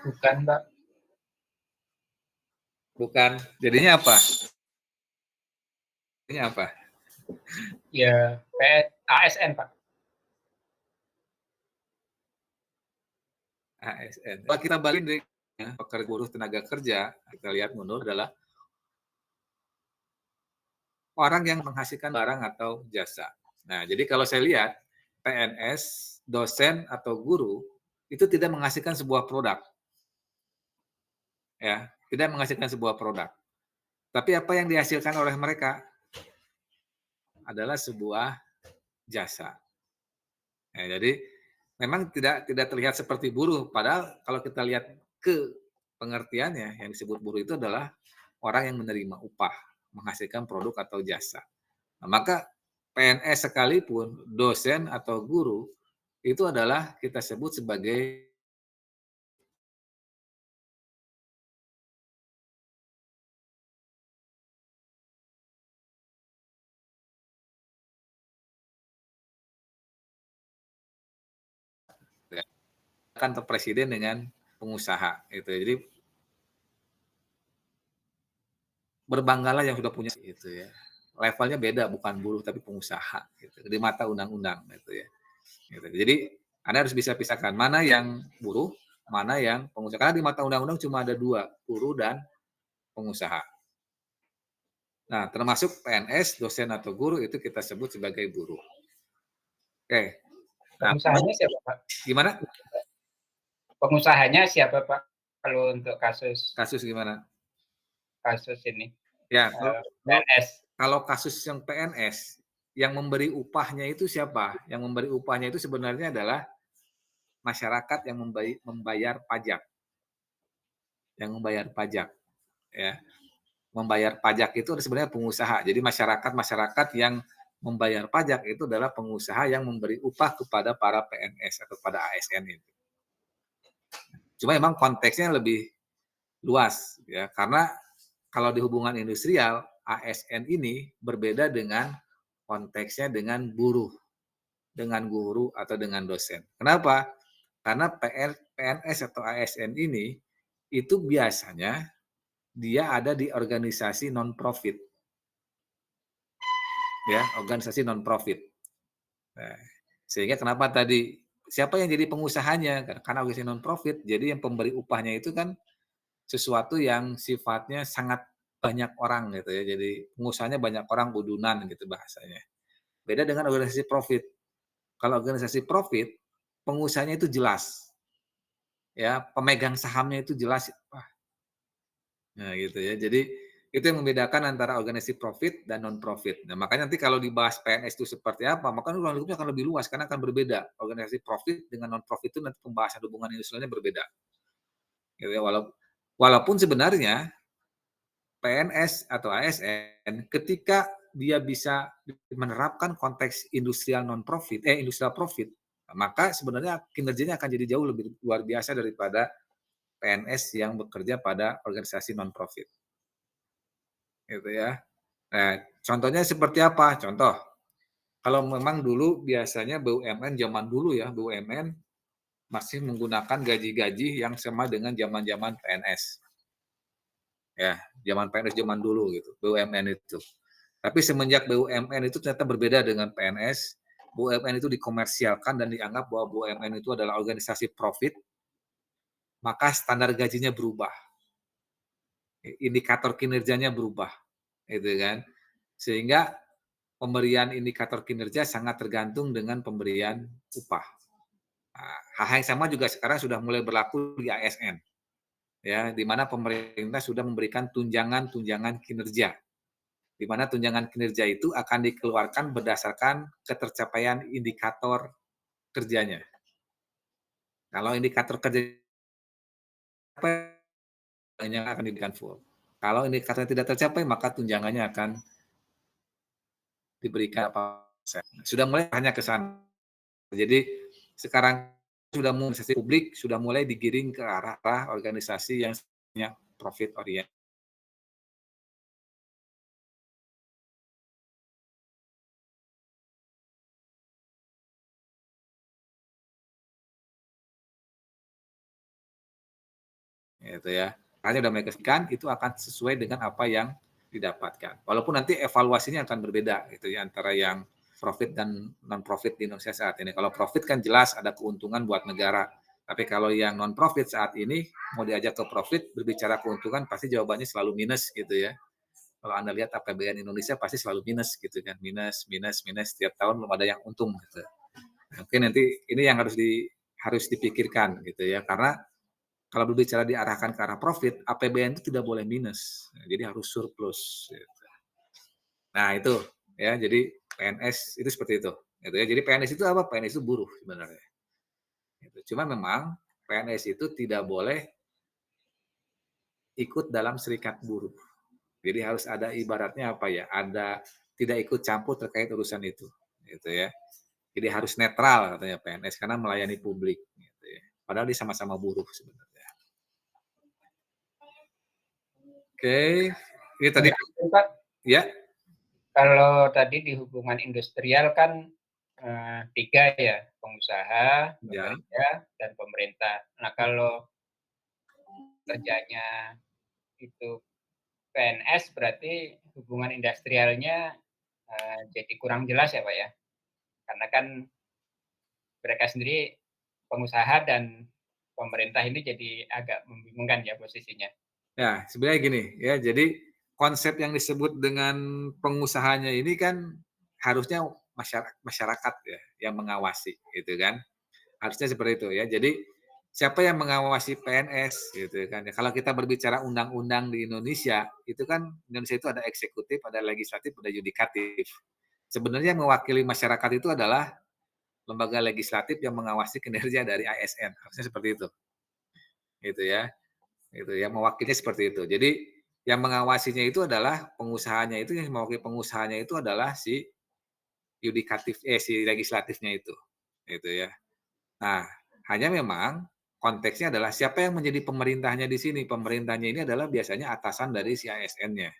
Bukan, Pak. Bukan. Jadinya apa? Jadinya apa? Ya, ASN, Pak. ASN. Kalau kita balik dari pekerja buruh tenaga kerja, kita lihat mundur adalah orang yang menghasilkan barang atau jasa. Nah, jadi kalau saya lihat PNS, dosen atau guru itu tidak menghasilkan sebuah produk, ya, tidak menghasilkan sebuah produk. Tapi apa yang dihasilkan oleh mereka adalah sebuah jasa. Ya, jadi memang tidak terlihat seperti buruh, padahal kalau kita lihat ke pengertiannya yang disebut buruh itu adalah orang yang menerima upah, menghasilkan produk atau jasa. Nah, maka PNS sekalipun, dosen atau guru, itu adalah kita sebut sebagai kantor presiden dengan pengusaha. Itu. Jadi berbanggalah yang sudah punya itu ya. levelnya beda, bukan buruh tapi pengusaha gitu, di mata undang-undang gitu ya. Gitu. Jadi Anda harus bisa pisahkan mana yang buruh, mana yang pengusaha. Karena di mata undang-undang cuma ada dua, buruh dan pengusaha. Nah, termasuk PNS, dosen atau guru itu kita sebut sebagai buruh. Oke. Nah, Pengusahanya siapa, Pak? gimana? Pengusahanya siapa, Pak? Kalau untuk kasus Kasus gimana? ini Ya, PNS. kalau kasus yang PNS, yang memberi upahnya itu siapa? Yang memberi upahnya itu sebenarnya adalah masyarakat yang membayar pajak. Yang membayar pajak, ya. Membayar pajak itu sebenarnya pengusaha. Jadi masyarakat yang membayar pajak itu adalah pengusaha yang memberi upah kepada para PNS atau pada ASN itu. Cuma memang konteksnya lebih luas ya, karena kalau di hubungan industrial ASN ini berbeda dengan konteksnya dengan buruh, dengan guru atau dengan dosen. Kenapa? Karena PNS atau ASN ini itu biasanya dia ada di organisasi non profit, ya, organisasi non profit. Nah, sehingga kenapa tadi siapa yang jadi pengusahanya? Karena organisasi non profit, jadi yang pemberi upahnya itu kan sesuatu yang sifatnya sangat banyak orang gitu ya. Jadi pengusahanya banyak orang, udunan gitu bahasanya. Beda dengan organisasi profit. Kalau organisasi profit, pengusahanya itu jelas. Ya, pemegang sahamnya itu jelas. Wah, nah gitu ya. Jadi itu yang membedakan antara organisasi profit dan non profit. Nah, makanya nanti kalau dibahas PNS itu seperti apa, maka ruang lingkupnya akan lebih luas karena akan berbeda. Organisasi profit dengan non profit itu nanti pembahasan hubungan industrialnya berbeda. Gitu ya, walaupun sebenarnya PNS atau ASN ketika dia bisa menerapkan konteks industrial non profit, industrial profit, maka sebenarnya kinerjanya akan jadi jauh lebih luar biasa daripada PNS yang bekerja pada organisasi non profit. Gitu ya. Nah, contohnya seperti apa? Contoh, kalau memang dulu biasanya BUMN zaman dulu ya, BUMN masih menggunakan gaji-gaji yang sama dengan zaman-zaman PNS. Ya, zaman PNS zaman dulu gitu, BUMN itu. Tapi semenjak BUMN itu ternyata berbeda dengan PNS, BUMN itu dikomersialkan dan dianggap bahwa BUMN itu adalah organisasi profit, maka standar gajinya berubah. Indikator kinerjanya berubah, gitu kan. Sehingga pemberian indikator kinerja sangat tergantung dengan pemberian upah. Nah, hal yang sama juga sekarang sudah mulai berlaku di ASN, ya, di mana pemerintah sudah memberikan tunjangan-tunjangan kinerja, di mana tunjangan kinerja itu akan dikeluarkan berdasarkan ketercapaian indikator kerjanya. Kalau indikator kerja akan diberikan full. Kalau indikatornya tidak tercapai, maka tunjangannya akan diberikan apa. Sudah mulai hanya ke sana. Jadi sekarang sudah organisasi publik sudah mulai digiring ke arah organisasi yang punya profit oriented. Gitu ya. Hanya udah mereka itu akan sesuai dengan apa yang didapatkan. Walaupun nanti evaluasinya akan berbeda gitu ya antara yang profit dan non profit di Indonesia saat ini. Kalau profit kan jelas ada keuntungan buat negara. Tapi kalau yang non profit saat ini mau diajak ke profit berbicara keuntungan pasti jawabannya selalu minus gitu ya. Kalau Anda lihat APBN Indonesia pasti selalu minus gitu kan. Minus, minus, minus setiap tahun belum ada yang untung gitu. Mungkin nanti ini yang harus dipikirkan gitu ya. Karena kalau berbicara diarahkan ke arah profit, APBN itu tidak boleh minus. Jadi harus surplus. Gitu. Nah itu ya, jadi PNS itu seperti itu. Gitu ya. Jadi PNS itu apa? PNS itu buruh sebenarnya. Gitu. Cuma memang PNS itu tidak boleh ikut dalam serikat buruh. Jadi harus ada ibaratnya apa ya? Ada tidak ikut campur terkait urusan itu. Gitu ya. Jadi harus netral katanya PNS karena melayani publik. Gitu ya. Padahal dia sama-sama buruh sebenarnya. Oke, ini tadi Pak, ya. kalau tadi di hubungan industrial kan 3 ya, pengusaha, Ya. pekerja, dan pemerintah. Nah, kalau kerjanya itu PNS berarti hubungan industrialnya jadi kurang jelas ya, Pak, ya? Karena kan mereka sendiri pengusaha dan pemerintah ini jadi agak membingungkan ya posisinya. Ya, sebenarnya gini ya, jadi konsep yang disebut dengan pengusahanya ini kan harusnya masyarakat ya yang mengawasi gitu kan. Harusnya seperti itu ya. Jadi siapa yang mengawasi PNS gitu kan ya. Kalau kita berbicara undang-undang di Indonesia, itu kan Indonesia itu ada eksekutif, ada legislatif, ada yudikatif. Sebenarnya mewakili masyarakat itu adalah lembaga legislatif yang mengawasi kinerja dari ASN, harusnya seperti itu. Gitu ya. Gitu ya, mewakili seperti itu. Jadi yang mengawasinya itu adalah pengusahanya itu, yang mewakili pengusahanya itu adalah si legislatifnya itu, gitu ya. Nah, hanya memang konteksnya adalah siapa yang menjadi pemerintahnya di sini. Pemerintahnya ini adalah biasanya atasan dari si ASN-nya.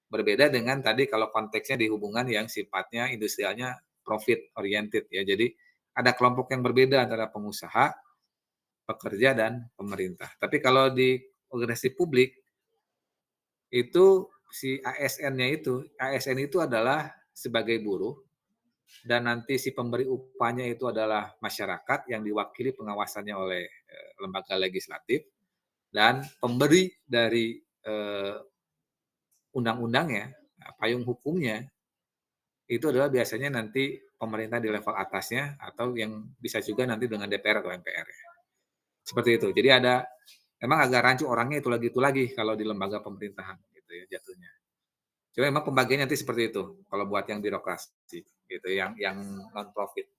Berbeda dengan tadi kalau konteksnya di hubungan yang sifatnya industrialnya profit oriented ya. Jadi ada kelompok yang berbeda antara pengusaha, pekerja, dan pemerintah. Tapi kalau di organisasi publik itu si ASN itu adalah sebagai buruh dan nanti si pemberi upahnya itu adalah masyarakat yang diwakili pengawasannya oleh lembaga legislatif dan pemberi dari undang-undangnya, payung hukumnya itu adalah biasanya nanti pemerintah di level atasnya atau yang bisa juga nanti dengan DPR atau MPR ya. Seperti itu. Jadi memang agak rancu orangnya itu lagi kalau di lembaga pemerintahan gitu ya jatuhnya. Cuma memang pembagiannya nanti seperti itu kalau buat yang birokrasi gitu, yang non profit.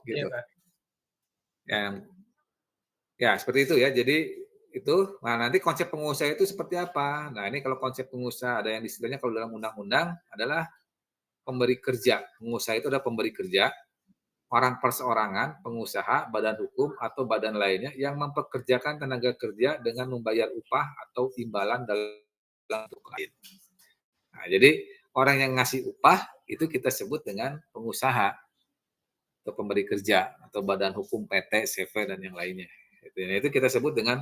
Iya, Gitu. Pak. Yang ya seperti itu ya. Jadi itu, nah nanti konsep pengusaha itu seperti apa? Nah ini kalau konsep pengusaha ada yang istilahnya kalau dalam undang-undang adalah pemberi kerja. Pengusaha itu adalah pemberi kerja, orang perseorangan, pengusaha, badan hukum atau badan lainnya yang mempekerjakan tenaga kerja dengan membayar upah atau imbalan dalam bentuk lain. Nah, jadi orang yang ngasih upah itu kita sebut dengan pengusaha atau pemberi kerja atau badan hukum PT, CV dan yang lainnya. Itu kita sebut dengan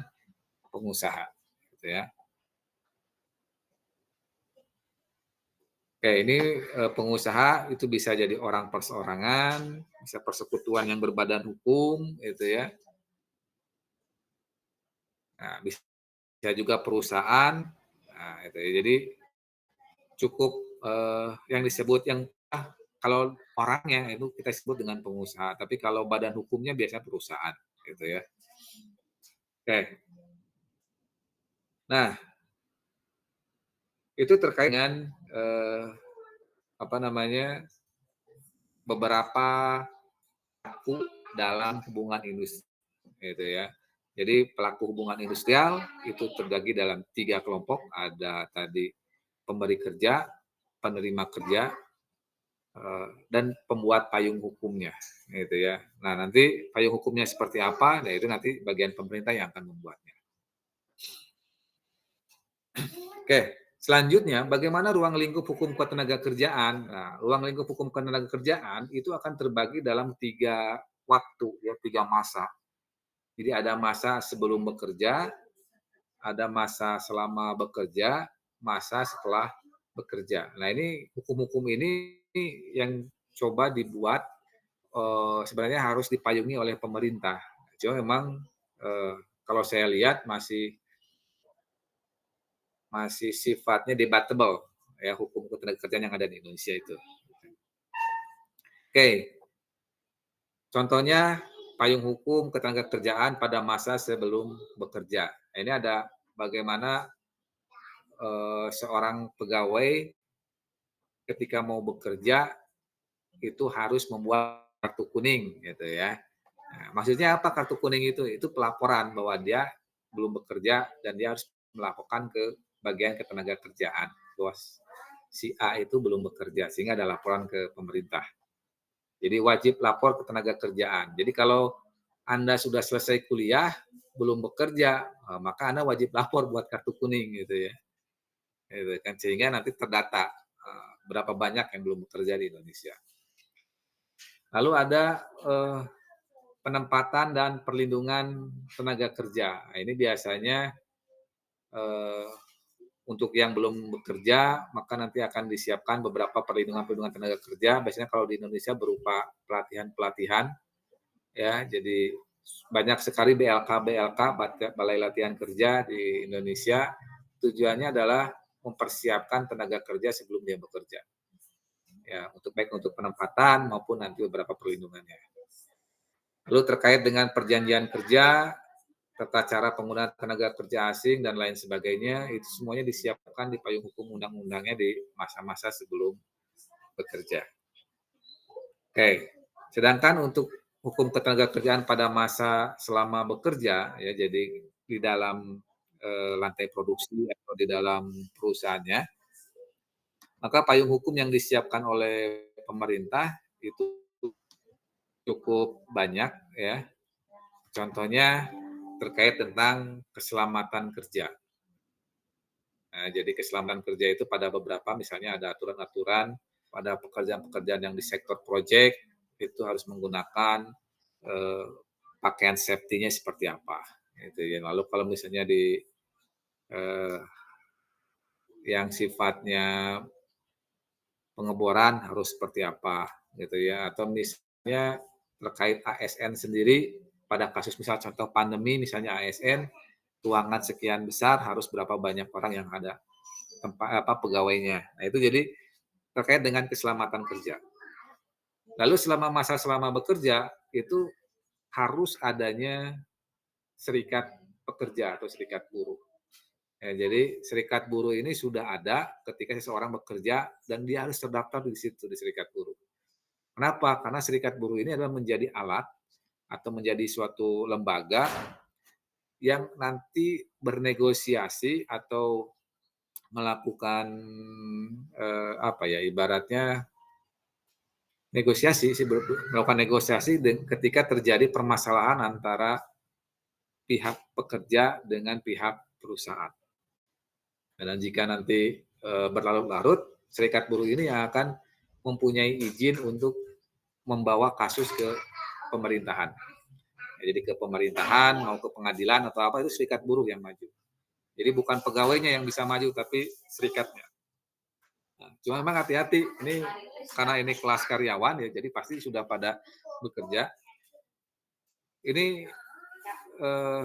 pengusaha. Gitu ya. Oke, ini pengusaha itu bisa jadi orang perseorangan, bisa persekutuan yang berbadan hukum, gitu ya. Nah, bisa juga perusahaan. Nah, itu ya. Jadi cukup yang disebut kalau orangnya itu kita sebut dengan pengusaha, tapi kalau badan hukumnya biasanya perusahaan, gitu ya. Oke. Nah, itu terkait dengan apa namanya beberapa pelaku dalam hubungan industri, gitu ya. Jadi pelaku hubungan industrial itu terbagi dalam 3 kelompok, ada tadi pemberi kerja, penerima kerja, dan pembuat payung hukumnya, gitu ya. Nah nanti payung hukumnya seperti apa, nah itu nanti bagian pemerintah yang akan membuatnya. Oke, selanjutnya bagaimana ruang lingkup hukum ketenagakerjaan? Nah, ruang lingkup hukum ketenagakerjaan itu akan terbagi dalam 3 waktu ya, 3 masa. Jadi ada masa sebelum bekerja, ada masa selama bekerja, masa setelah bekerja. Nah ini hukum-hukum ini yang coba dibuat sebenarnya harus dipayungi oleh pemerintah. Cuma memang kalau saya lihat masih sifatnya debatable ya hukum ketenagakerjaan yang ada di Indonesia itu. Oke, contohnya payung hukum ketenagakerjaan pada masa sebelum bekerja. Nah, ini ada bagaimana seorang pegawai ketika mau bekerja itu harus membuat kartu kuning gitu ya. Nah, maksudnya apa kartu kuning itu? Itu pelaporan bahwa dia belum bekerja dan dia harus melaporkan ke bagian ketenagakerjaan bahwa si A itu belum bekerja sehingga ada laporan ke pemerintah. Jadi wajib lapor ketenagakerjaan. Jadi kalau Anda sudah selesai kuliah belum bekerja, maka Anda wajib lapor buat kartu kuning gitu ya. Gitu kan sehingga nanti terdata berapa banyak yang belum bekerja di Indonesia. Lalu ada penempatan dan perlindungan tenaga kerja. Nah, ini biasanya untuk yang belum bekerja, maka nanti akan disiapkan beberapa perlindungan tenaga kerja, biasanya kalau di Indonesia berupa pelatihan-pelatihan, ya. Jadi banyak sekali BLK, Balai Latihan Kerja di Indonesia, tujuannya adalah mempersiapkan tenaga kerja sebelum dia bekerja. Ya, baik untuk penempatan maupun nanti beberapa perlindungannya. Lalu terkait dengan perjanjian kerja, tata cara penggunaan tenaga kerja asing dan lain sebagainya, itu semuanya disiapkan di payung hukum undang-undangnya di masa-masa sebelum bekerja. Oke, sedangkan untuk hukum ketenagakerjaan pada masa selama bekerja, ya, jadi di dalam lantai produksi atau di dalam perusahaannya, maka payung hukum yang disiapkan oleh pemerintah itu cukup banyak, ya. Contohnya terkait tentang keselamatan kerja. Nah, jadi keselamatan kerja itu pada beberapa, misalnya ada aturan-aturan pada pekerjaan-pekerjaan yang di sektor proyek itu harus menggunakan eh, pakaian safety-nya seperti apa. Gitu ya. Lalu kalau misalnya di eh, yang sifatnya pengeboran harus seperti apa, gitu ya. Atau misalnya terkait ASN sendiri, pada kasus misal contoh pandemi, misalnya ASN, ruangan sekian besar harus berapa banyak orang yang ada pegawainya. Nah, itu jadi terkait dengan keselamatan kerja. Lalu selama bekerja itu harus adanya serikat pekerja atau serikat buruh. Ya, jadi serikat buruh ini sudah ada ketika seseorang bekerja dan dia harus terdaftar di situ di serikat buruh. Kenapa? Karena serikat buruh ini adalah menjadi alat atau menjadi suatu lembaga yang nanti bernegosiasi atau melakukan apa ya, ibaratnya melakukan negosiasi ketika terjadi permasalahan antara pihak pekerja dengan pihak perusahaan. Dan jika nanti berlarut-larut, serikat buruh ini yang akan mempunyai izin untuk membawa kasus ke pemerintahan. Jadi ke pemerintahan, mau ke pengadilan atau apa, itu serikat buruh yang maju. Jadi bukan pegawainya yang bisa maju, tapi serikatnya. Nah, cuma memang hati-hati, ini karena ini kelas karyawan ya, jadi pasti sudah pada bekerja. Ini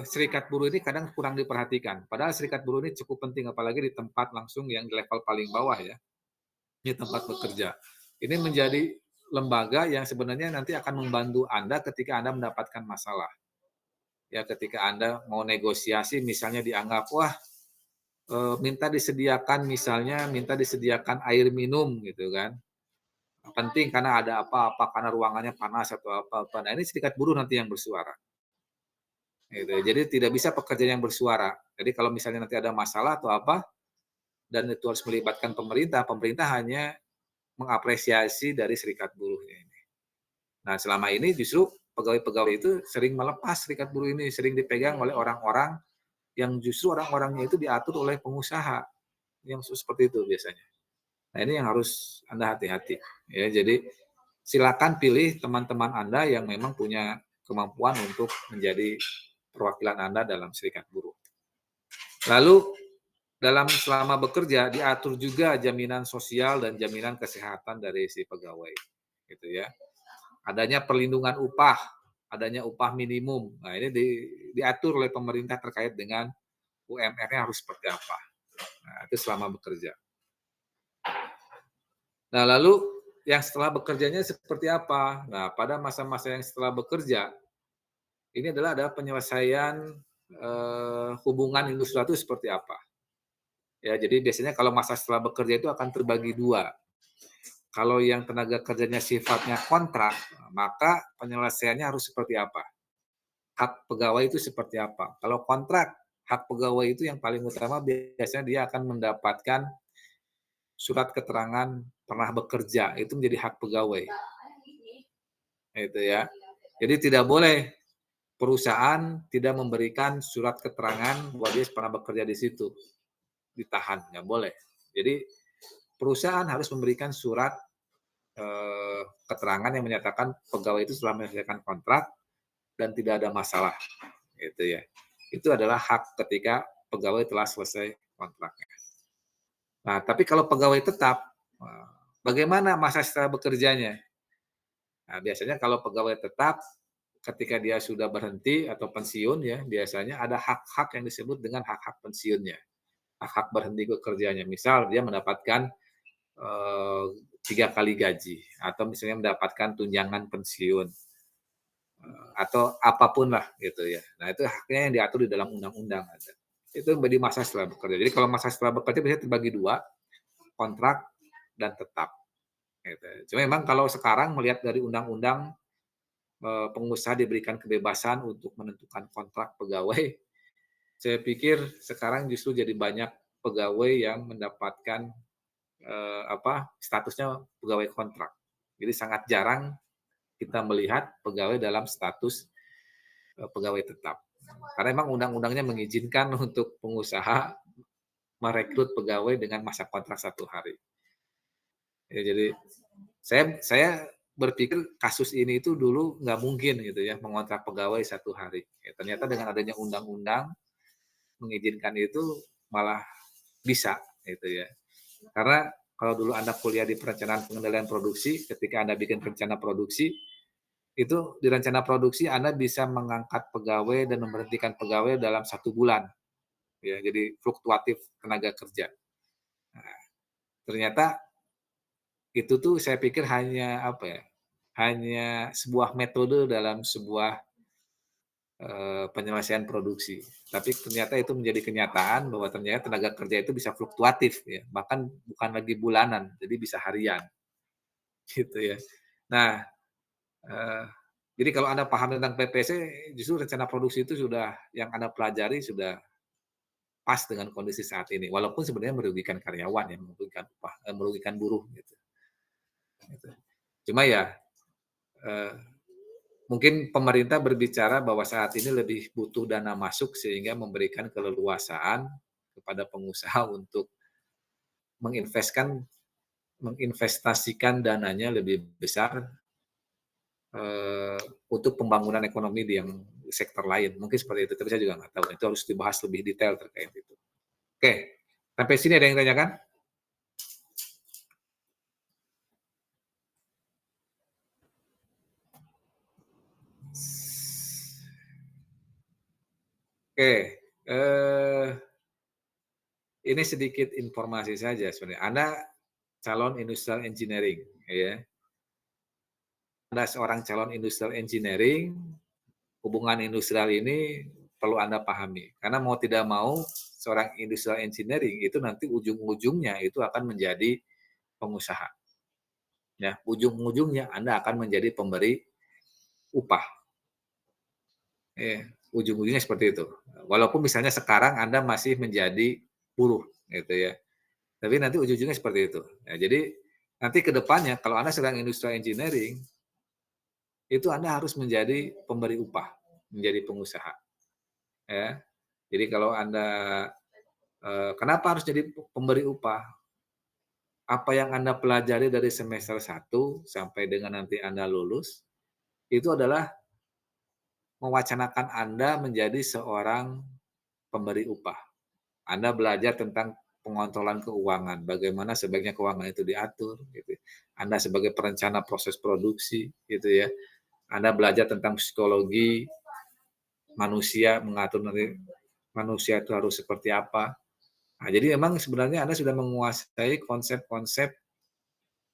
serikat buruh ini kadang kurang diperhatikan. Padahal serikat buruh ini cukup penting, apalagi di tempat langsung yang di level paling bawah ya, di tempat bekerja. Ini menjadi lembaga yang sebenarnya nanti akan membantu Anda ketika Anda mendapatkan masalah. Ya, ketika Anda mau negosiasi, misalnya dianggap, wah, minta disediakan air minum gitu kan. Penting karena ada apa-apa, karena ruangannya panas atau apa-apa. Nah, ini serikat buruh nanti yang bersuara. Gitu. Jadi tidak bisa pekerja yang bersuara. Jadi kalau misalnya nanti ada masalah atau apa, dan itu harus melibatkan pemerintah, pemerintah hanya mengapresiasi dari serikat buruhnya ini. Nah, selama ini justru pegawai-pegawai itu sering melepas serikat buruh ini, sering dipegang oleh orang-orang yang justru orang-orangnya itu diatur oleh pengusaha, yang seperti itu biasanya. Nah, ini yang harus Anda hati-hati. Ya, jadi silakan pilih teman-teman Anda yang memang punya kemampuan untuk menjadi perwakilan Anda dalam serikat buruh. Lalu selama bekerja diatur juga jaminan sosial dan jaminan kesehatan dari si pegawai, gitu ya. Adanya perlindungan upah, adanya upah minimum. Nah, ini diatur oleh pemerintah terkait dengan UMR-nya harus seperti apa. Nah, itu selama bekerja. Nah, lalu yang setelah bekerjanya seperti apa? Nah, pada masa-masa yang setelah bekerja, ini adalah ada penyelesaian hubungan industrial itu seperti apa. Ya, jadi biasanya kalau masa setelah bekerja itu akan terbagi dua. Kalau yang tenaga kerjanya sifatnya kontrak, maka penyelesaiannya harus seperti apa? Hak pegawai itu seperti apa? Kalau kontrak, hak pegawai itu yang paling utama biasanya dia akan mendapatkan surat keterangan pernah bekerja, itu menjadi hak pegawai. Itu ya. Jadi tidak boleh perusahaan tidak memberikan surat keterangan bahwa dia pernah bekerja di situ. Ditahan, nggak boleh. Jadi perusahaan harus memberikan surat keterangan yang menyatakan pegawai itu telah menyelesaikan kontrak dan tidak ada masalah. Itu ya. Itu adalah hak ketika pegawai telah selesai kontraknya. Nah, tapi kalau pegawai tetap, bagaimana masa setelah bekerjanya? Nah, biasanya kalau pegawai tetap, ketika dia sudah berhenti atau pensiun ya, biasanya ada hak-hak yang disebut dengan hak-hak pensiunnya, hak-hak berhenti bekerjanya. Misal dia mendapatkan, 3 kali gaji, atau misalnya mendapatkan tunjangan pensiun, atau apapun lah gitu ya. Nah, itu haknya yang diatur di dalam undang-undang ada. Itu menjadi masa setelah bekerja. Jadi kalau masa setelah bekerja biasanya terbagi 2, kontrak dan tetap, gitu. Cuma memang kalau sekarang melihat dari undang-undang, pengusaha diberikan kebebasan untuk menentukan kontrak pegawai, saya pikir sekarang justru jadi banyak pegawai yang mendapatkan, statusnya pegawai kontrak. Jadi sangat jarang kita melihat pegawai dalam status, pegawai tetap. Karena memang undang-undangnya mengizinkan untuk pengusaha merekrut pegawai dengan masa kontrak 1 hari. Ya, jadi saya berpikir kasus ini itu dulu nggak mungkin gitu ya, mengontrak pegawai 1 hari. Ya, ternyata dengan adanya undang-undang mengizinkan itu malah bisa gitu ya. Karena kalau dulu Anda kuliah di perencanaan pengendalian produksi, ketika Anda bikin rencana produksi, itu di rencana produksi Anda bisa mengangkat pegawai dan memberhentikan pegawai dalam 1 bulan. Ya, jadi fluktuatif tenaga kerja. Nah, ternyata itu tuh saya pikir hanya apa ya, hanya sebuah metode dalam sebuah, penyelesaian produksi. Tapi ternyata itu menjadi kenyataan bahwa ternyata tenaga kerja itu bisa fluktuatif ya, bahkan bukan lagi bulanan, jadi bisa harian, gitu ya. Nah, eee, jadi kalau Anda paham tentang PPC, justru rencana produksi itu sudah yang Anda pelajari sudah pas dengan kondisi saat ini, walaupun sebenarnya merugikan karyawan ya, merugikan buruh gitu, gitu. Cuma ya, eee mungkin pemerintah berbicara bahwa saat ini lebih butuh dana masuk sehingga memberikan keleluasaan kepada pengusaha untuk menginvestkan menginvestasikan dananya lebih besar, eee, untuk pembangunan ekonomi di yang sektor lain, mungkin seperti itu, tapi saya juga nggak tahu, itu harus dibahas lebih detail terkait itu. Oke, sampai sini ada yang ditanyakan? Oke, ini sedikit informasi saja sebenarnya. Anda calon industrial engineering, ya. Anda seorang calon industrial engineering, hubungan industrial ini perlu Anda pahami. Karena mau tidak mau, seorang industrial engineering itu nanti ujung-ujungnya itu akan menjadi pengusaha. Ya, ujung-ujungnya Anda akan menjadi pemberi upah. Ya, ujung-ujungnya seperti itu. Walaupun misalnya sekarang Anda masih menjadi buruh, gitu ya. Tapi nanti ujung-ujungnya seperti itu. Ya, jadi nanti ke depannya kalau Anda sedang industrial engineering, itu Anda harus menjadi pemberi upah, menjadi pengusaha, ya. Jadi kalau Anda, kenapa harus jadi pemberi upah? Apa yang Anda pelajari dari semester 1 sampai dengan nanti Anda lulus, itu adalah mewacanakan Anda menjadi seorang pemberi upah. Anda belajar tentang pengontrolan keuangan, bagaimana sebaiknya keuangan itu diatur, gitu. Anda sebagai perencana proses produksi, gitu ya. Anda belajar tentang psikologi manusia, mengatur nanti manusia itu harus seperti apa. Nah, jadi memang sebenarnya Anda sudah menguasai konsep-konsep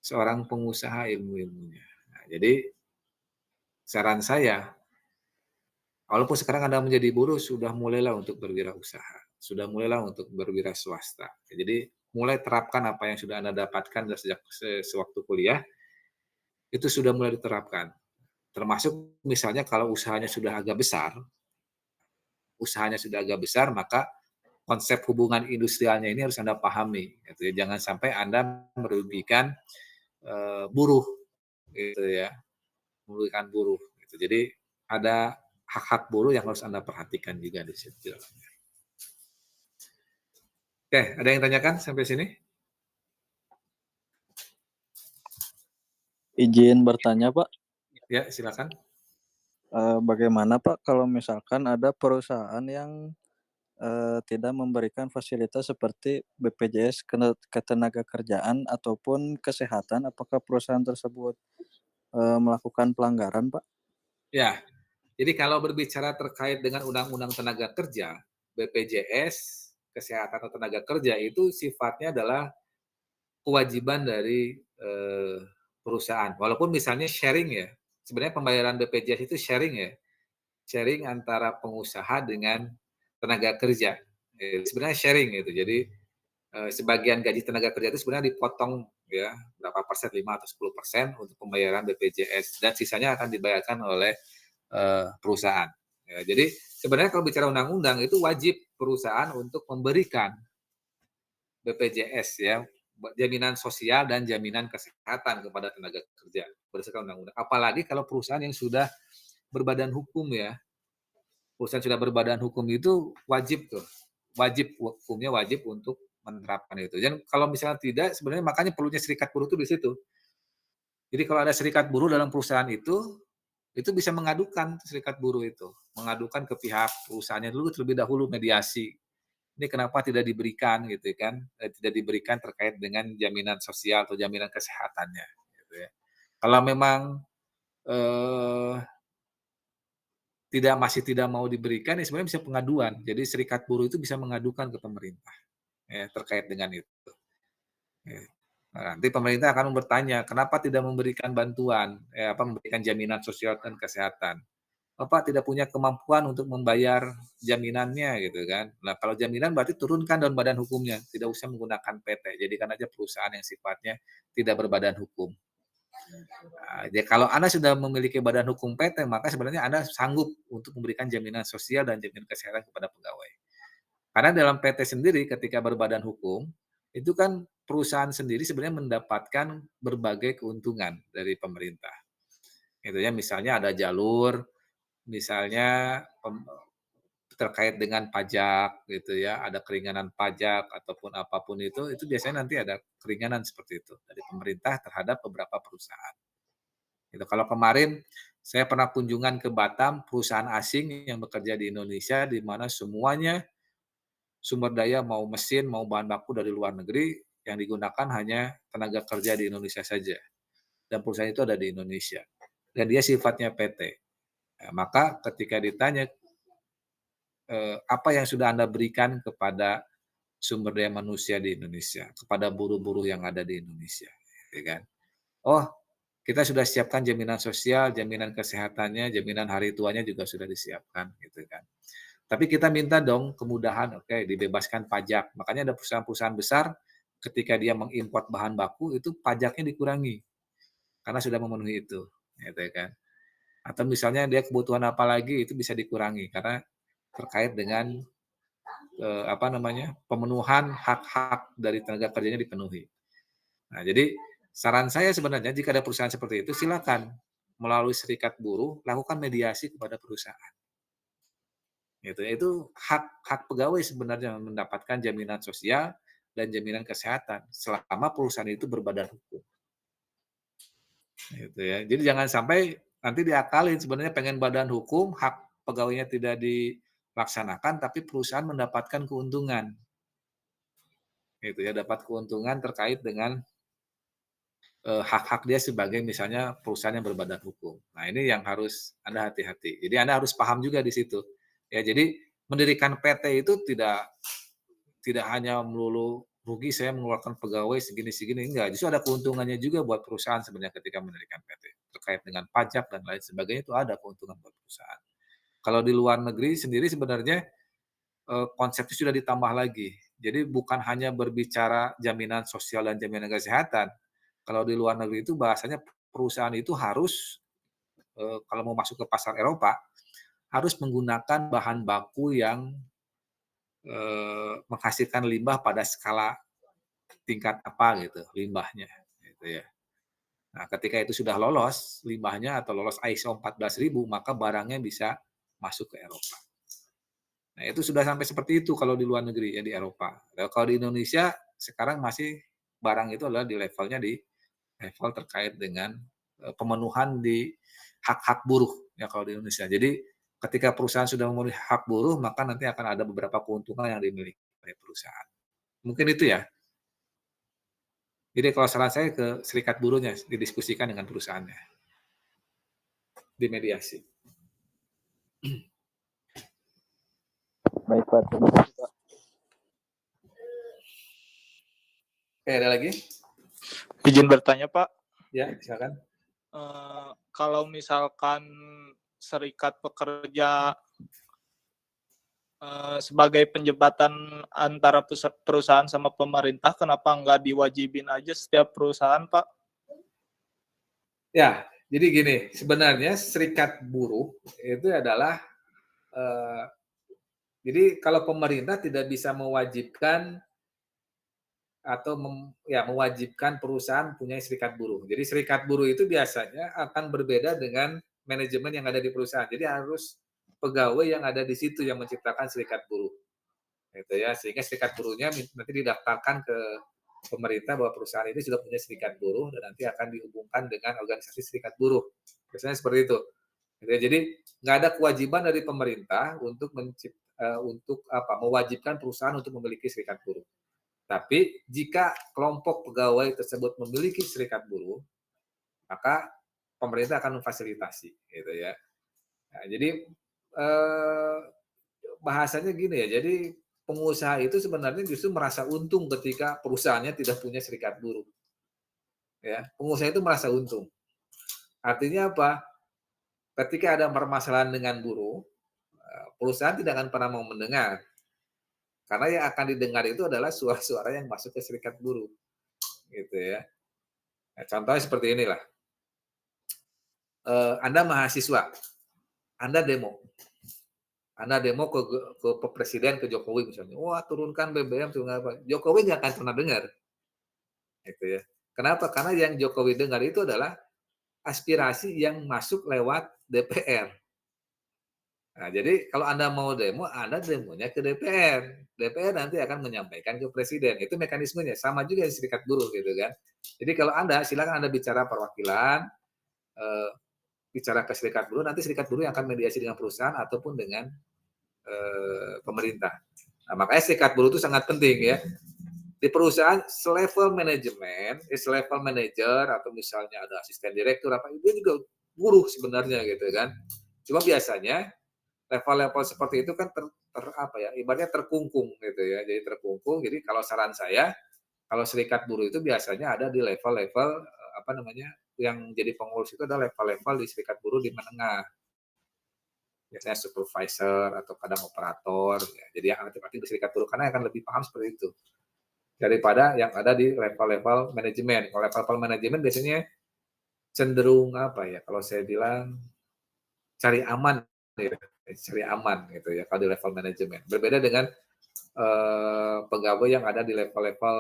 seorang pengusaha ilmu-ilmunya. Nah, jadi saran saya, walaupun sekarang Anda menjadi buruh, sudah mulailah untuk berwirausaha, sudah mulailah untuk berwira swasta. Jadi mulai terapkan apa yang sudah Anda dapatkan sejak sewaktu kuliah, itu sudah mulai diterapkan. Termasuk misalnya kalau usahanya sudah agak besar, maka konsep hubungan industrialnya ini harus Anda pahami, gitu ya. Jangan sampai Anda merugikan, buruh, gitu ya, merugikan buruh, gitu. Jadi ada hak-hak buruh yang harus Anda perhatikan juga di situ. Oke, ada yang tanyakan sampai sini? Izin bertanya, Pak. Ya, silakan. Bagaimana, Pak, kalau misalkan ada perusahaan yang tidak memberikan fasilitas seperti BPJS Ketenagakerjaan ataupun kesehatan, apakah perusahaan tersebut, melakukan pelanggaran, Pak? Ya, jadi kalau berbicara terkait dengan Undang-Undang Tenaga Kerja, BPJS, Kesehatan atau Tenaga Kerja itu sifatnya adalah kewajiban dari, perusahaan. Walaupun misalnya sharing ya, sebenarnya pembayaran BPJS itu sharing ya, sharing antara pengusaha dengan tenaga kerja. Sebenarnya sharing gitu. Jadi, sebagian gaji tenaga kerja itu sebenarnya dipotong ya, berapa persen, 5 atau 10% untuk pembayaran BPJS dan sisanya akan dibayarkan oleh, perusahaan. Ya, jadi sebenarnya kalau bicara undang-undang itu wajib perusahaan untuk memberikan BPJS ya, jaminan sosial dan jaminan kesehatan kepada tenaga kerja berdasarkan undang-undang. Apalagi kalau perusahaan yang sudah berbadan hukum ya, perusahaan sudah berbadan hukum itu wajib tuh, wajib hukumnya wajib untuk menerapkan itu. Dan kalau misalnya tidak, sebenarnya makanya perlunya serikat buruh itu di situ. Jadi kalau ada serikat buruh dalam perusahaan itu bisa mengadukan serikat buruh itu, mengadukan ke pihak perusahaannya dulu terlebih dahulu mediasi. Ini kenapa tidak diberikan gitu kan, tidak diberikan terkait dengan jaminan sosial atau jaminan kesehatannya, gitu ya. Kalau memang, eee, masih tidak mau diberikan, ya sebenarnya bisa pengaduan. Jadi serikat buruh itu bisa mengadukan ke pemerintah, ya terkait dengan itu, ya. Nah, nanti pemerintah akan bertanya, "Kenapa tidak memberikan bantuan?" Memberikan jaminan sosial dan kesehatan. Bapak tidak punya kemampuan untuk membayar jaminannya gitu kan. Nah, kalau jaminan berarti turunkan daun badan hukumnya, tidak usah menggunakan PT, jadikan aja perusahaan yang sifatnya tidak berbadan hukum. Nah, ya kalau Anda sudah memiliki badan hukum PT, maka sebenarnya Anda sanggup untuk memberikan jaminan sosial dan jaminan kesehatan kepada pegawai. Karena dalam PT sendiri ketika berbadan hukum, itu kan perusahaan sendiri sebenarnya mendapatkan berbagai keuntungan dari pemerintah. Itu ya, misalnya ada jalur, misalnya terkait dengan pajak gitu ya, ada keringanan pajak ataupun apapun itu biasanya nanti ada keringanan seperti itu dari pemerintah terhadap beberapa perusahaan. Gitu. Kalau kemarin saya pernah kunjungan ke Batam, perusahaan asing yang bekerja di Indonesia di mana semuanya sumber daya mau mesin, mau bahan baku dari luar negeri, yang digunakan hanya tenaga kerja di Indonesia saja. Dan perusahaan itu ada di Indonesia. Dan dia sifatnya PT. Nah, maka ketika ditanya apa yang sudah Anda berikan kepada sumber daya manusia di Indonesia, kepada buruh-buruh yang ada di Indonesia, ya kan? Oh, kita sudah siapkan jaminan sosial, jaminan kesehatannya, jaminan hari tuanya juga sudah disiapkan, gitu kan. Tapi kita minta dong kemudahan, oke, dibebaskan pajak. Makanya ada perusahaan-perusahaan besar ketika dia mengimpor bahan baku itu pajaknya dikurangi karena sudah memenuhi itu, gitu kan. Atau misalnya dia kebutuhan apa lagi itu bisa dikurangi karena terkait dengan pemenuhan hak-hak dari tenaga kerjanya dipenuhi. Nah, jadi saran saya sebenarnya jika ada perusahaan seperti itu silakan melalui serikat buruh lakukan mediasi kepada perusahaan. Gitu ya, itu hak hak pegawai sebenarnya mendapatkan jaminan sosial dan jaminan kesehatan selama perusahaan itu berbadan hukum. Gitu ya. Jadi jangan sampai nanti diakalin sebenarnya pengen badan hukum, hak pegawainya tidak dilaksanakan tapi perusahaan mendapatkan keuntungan. Gitu ya, dapat keuntungan terkait dengan, hak-hak dia sebagai misalnya perusahaan yang berbadan hukum. Nah, ini yang harus Anda hati-hati. Jadi Anda harus paham juga di situ. Ya, jadi mendirikan PT itu tidak tidak hanya melulu rugi saya mengeluarkan pegawai segini-segini, enggak. Justru ada keuntungannya juga buat perusahaan sebenarnya ketika mendirikan PT. Terkait dengan pajak dan lain sebagainya itu ada keuntungan buat perusahaan. Kalau di luar negeri sendiri sebenarnya konsepnya sudah ditambah lagi. Jadi bukan hanya berbicara jaminan sosial dan jaminan kesehatan. Kalau di luar negeri itu bahasanya perusahaan itu harus, kalau mau masuk ke pasar Eropa, harus menggunakan bahan baku yang, menghasilkan limbah pada skala tingkat apa gitu, limbahnya, gitu ya. Nah, ketika itu sudah lolos limbahnya atau lolos ISO 14000, maka barangnya bisa masuk ke Eropa. Nah, itu sudah sampai seperti itu kalau di luar negeri ya, di Eropa. Nah, kalau di Indonesia sekarang masih barang itu adalah di levelnya di level terkait dengan, pemenuhan di hak-hak buruh ya kalau di Indonesia. Jadi Ketika perusahaan sudah memenuhi hak buruh, maka nanti akan ada beberapa keuntungan yang dimiliki oleh perusahaan. Mungkin itu ya. Jadi kalau saran saya ke serikat buruhnya, didiskusikan dengan perusahaannya, dimediasi. Baik Pak, terima kasih Pak. Oke, ada lagi? Izin bertanya Pak, Ya, silakan. kalau misalkan serikat pekerja sebagai penjembatan antara perusahaan sama pemerintah, kenapa nggak diwajibin aja setiap perusahaan Pak? Ya, jadi gini, sebenarnya serikat buruh itu adalah jadi kalau pemerintah tidak bisa mewajibkan atau mewajibkan perusahaan punya serikat buruh. Jadi serikat buruh itu biasanya akan berbeda dengan manajemen yang ada di perusahaan. Jadi harus pegawai yang ada di situ yang menciptakan serikat buruh. Gitu ya, sehingga serikat buruhnya nanti didaftarkan ke pemerintah bahwa perusahaan ini sudah punya serikat buruh dan nanti akan dihubungkan dengan organisasi serikat buruh. Biasanya seperti itu. Gitu ya. Jadi nggak ada kewajiban dari pemerintah untuk mewajibkan perusahaan untuk memiliki serikat buruh. Tapi jika kelompok pegawai tersebut memiliki serikat buruh, maka pemerintah akan memfasilitasi, gitu ya. Nah, jadi bahasanya gini ya, jadi pengusaha itu sebenarnya justru merasa untung ketika perusahaannya tidak punya serikat buruh. Ya, pengusaha itu merasa untung. Artinya apa? Ketika ada permasalahan dengan buruh, perusahaan tidak akan pernah mau mendengar. Karena yang akan didengar itu adalah suara-suara yang masuk ke serikat buruh. Gitu ya. Nah, contohnya seperti inilah. Anda mahasiswa, Anda demo ke presiden, ke Jokowi misalnya. Wah, turunkan BBM, turunkan apa. Jokowi nggak akan pernah dengar. Gitu ya. Kenapa? Karena yang Jokowi dengar itu adalah aspirasi yang masuk lewat DPR. Nah, jadi kalau Anda mau demo, Anda demonya ke DPR. DPR nanti akan menyampaikan ke presiden. Itu mekanismenya. Sama juga yang serikat buruh gitu kan. Jadi kalau silakan Anda bicara perwakilan, bicara ke serikat buruh, nanti serikat buruh yang akan mediasi dengan perusahaan ataupun dengan pemerintah. Nah, makanya serikat buruh itu sangat penting ya. Di perusahaan selevel manajemen, selevel manajer atau misalnya ada asisten direktur apa itu juga buruh sebenarnya gitu kan. Cuma biasanya level-level seperti itu kan ibaratnya terkungkung gitu ya. Jadi terkungkung. Jadi kalau saran saya, kalau serikat buruh itu biasanya ada di level-level yang jadi pengurus itu adalah level-level di serikat buruh di menengah. Biasanya supervisor atau kadang operator. Ya. Jadi yang aktif di serikat buruh karena akan lebih paham seperti itu daripada yang ada di level-level manajemen. Kalau level-level manajemen biasanya cenderung kalau saya bilang cari aman gitu ya kalau di level manajemen. Berbeda dengan pegawai yang ada di level-level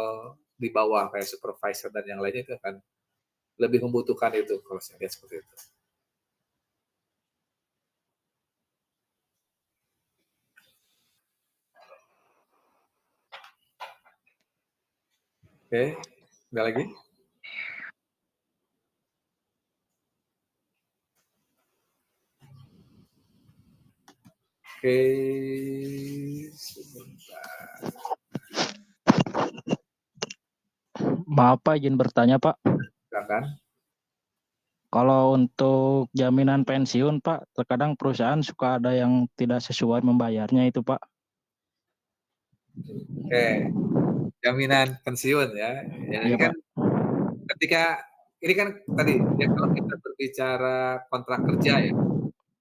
di bawah kayak supervisor dan yang lainnya itu akan lebih membutuhkan itu kalau saya lihat seperti itu. Oke, ada lagi? Oke, sebentar. Maaf Pak, izin bertanya Pak. Silakan. Kalau untuk jaminan pensiun Pak, terkadang perusahaan suka ada yang tidak sesuai membayarnya itu Pak. Oke, jaminan pensiun ya. Ini Iya kan Pak. ini kan tadi ya kalau kita berbicara kontrak kerja ya,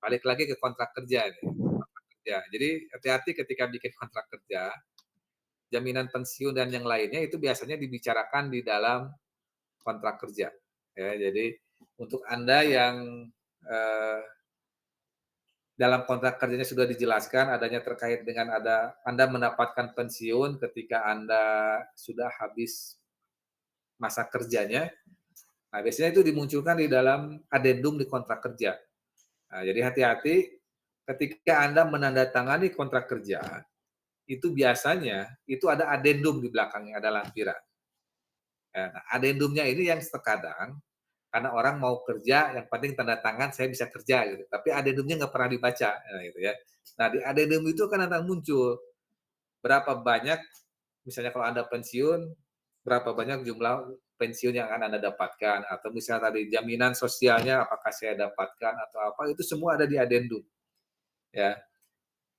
balik lagi ke kontrak kerja nih. Kontrak kerja. Jadi hati-hati ketika bikin kontrak kerja, jaminan pensiun dan yang lainnya itu biasanya dibicarakan di dalam kontrak kerja. Ya, jadi untuk Anda yang dalam kontrak kerjanya sudah dijelaskan adanya terkait dengan Anda mendapatkan pensiun ketika Anda sudah habis masa kerjanya. Nah, biasanya itu dimunculkan di dalam adendum di kontrak kerja. Nah, jadi hati-hati ketika Anda menandatangani kontrak kerja, itu biasanya itu ada adendum di belakangnya, ada lampiran. Nah, adendumnya ini yang terkadang karena orang mau kerja, yang penting tanda tangan saya bisa kerja gitu. Tapi adendumnya nggak pernah dibaca, gitu ya. Nah di adendum itu kan akan muncul berapa banyak, misalnya kalau Anda pensiun, berapa banyak jumlah pensiun yang akan Anda dapatkan, atau misalnya tadi jaminan sosialnya apakah saya dapatkan atau apa, itu semua ada di adendum. Ya.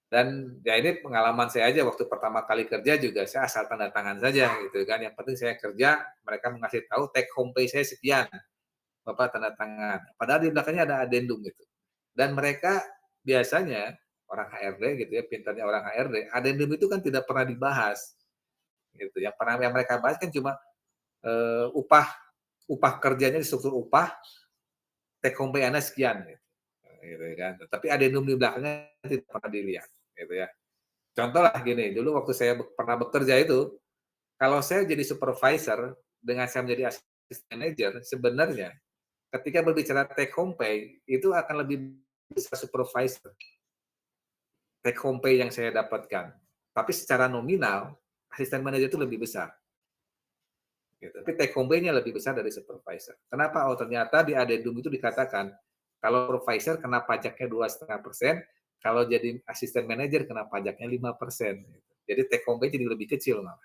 Dan ya ini pengalaman saya aja waktu pertama kali kerja juga saya asal tanda tangan saja gitu kan. Yang penting saya kerja, mereka mengasih tahu take home pay saya sekian. Bapak tanda tangan. Padahal di belakangnya ada adendum gitu. Dan mereka biasanya orang HRD gitu ya, pintarnya orang HRD, adendum itu kan tidak pernah dibahas. Gitu. Yang mereka bahas kan cuma upah kerjanya di struktur upah, take home pay Anda sekian gitu kan. Tapi adendum di belakangnya tidak pernah dilihat gitu ya. Contoh lah gini, dulu waktu saya pernah bekerja itu, kalau saya jadi supervisor dengan saya menjadi assistant manager, sebenarnya ketika berbicara take home pay, itu akan lebih besar supervisor. Take home pay yang saya dapatkan. Tapi secara nominal, asisten manajer itu lebih besar. Gitu. Tapi take home pay-nya lebih besar dari supervisor. Kenapa? Oh ternyata di adendum itu dikatakan, kalau supervisor kena pajaknya 2,5%, kalau jadi asisten manajer kena pajaknya 5%. Gitu. Jadi take home pay jadi lebih kecil malah.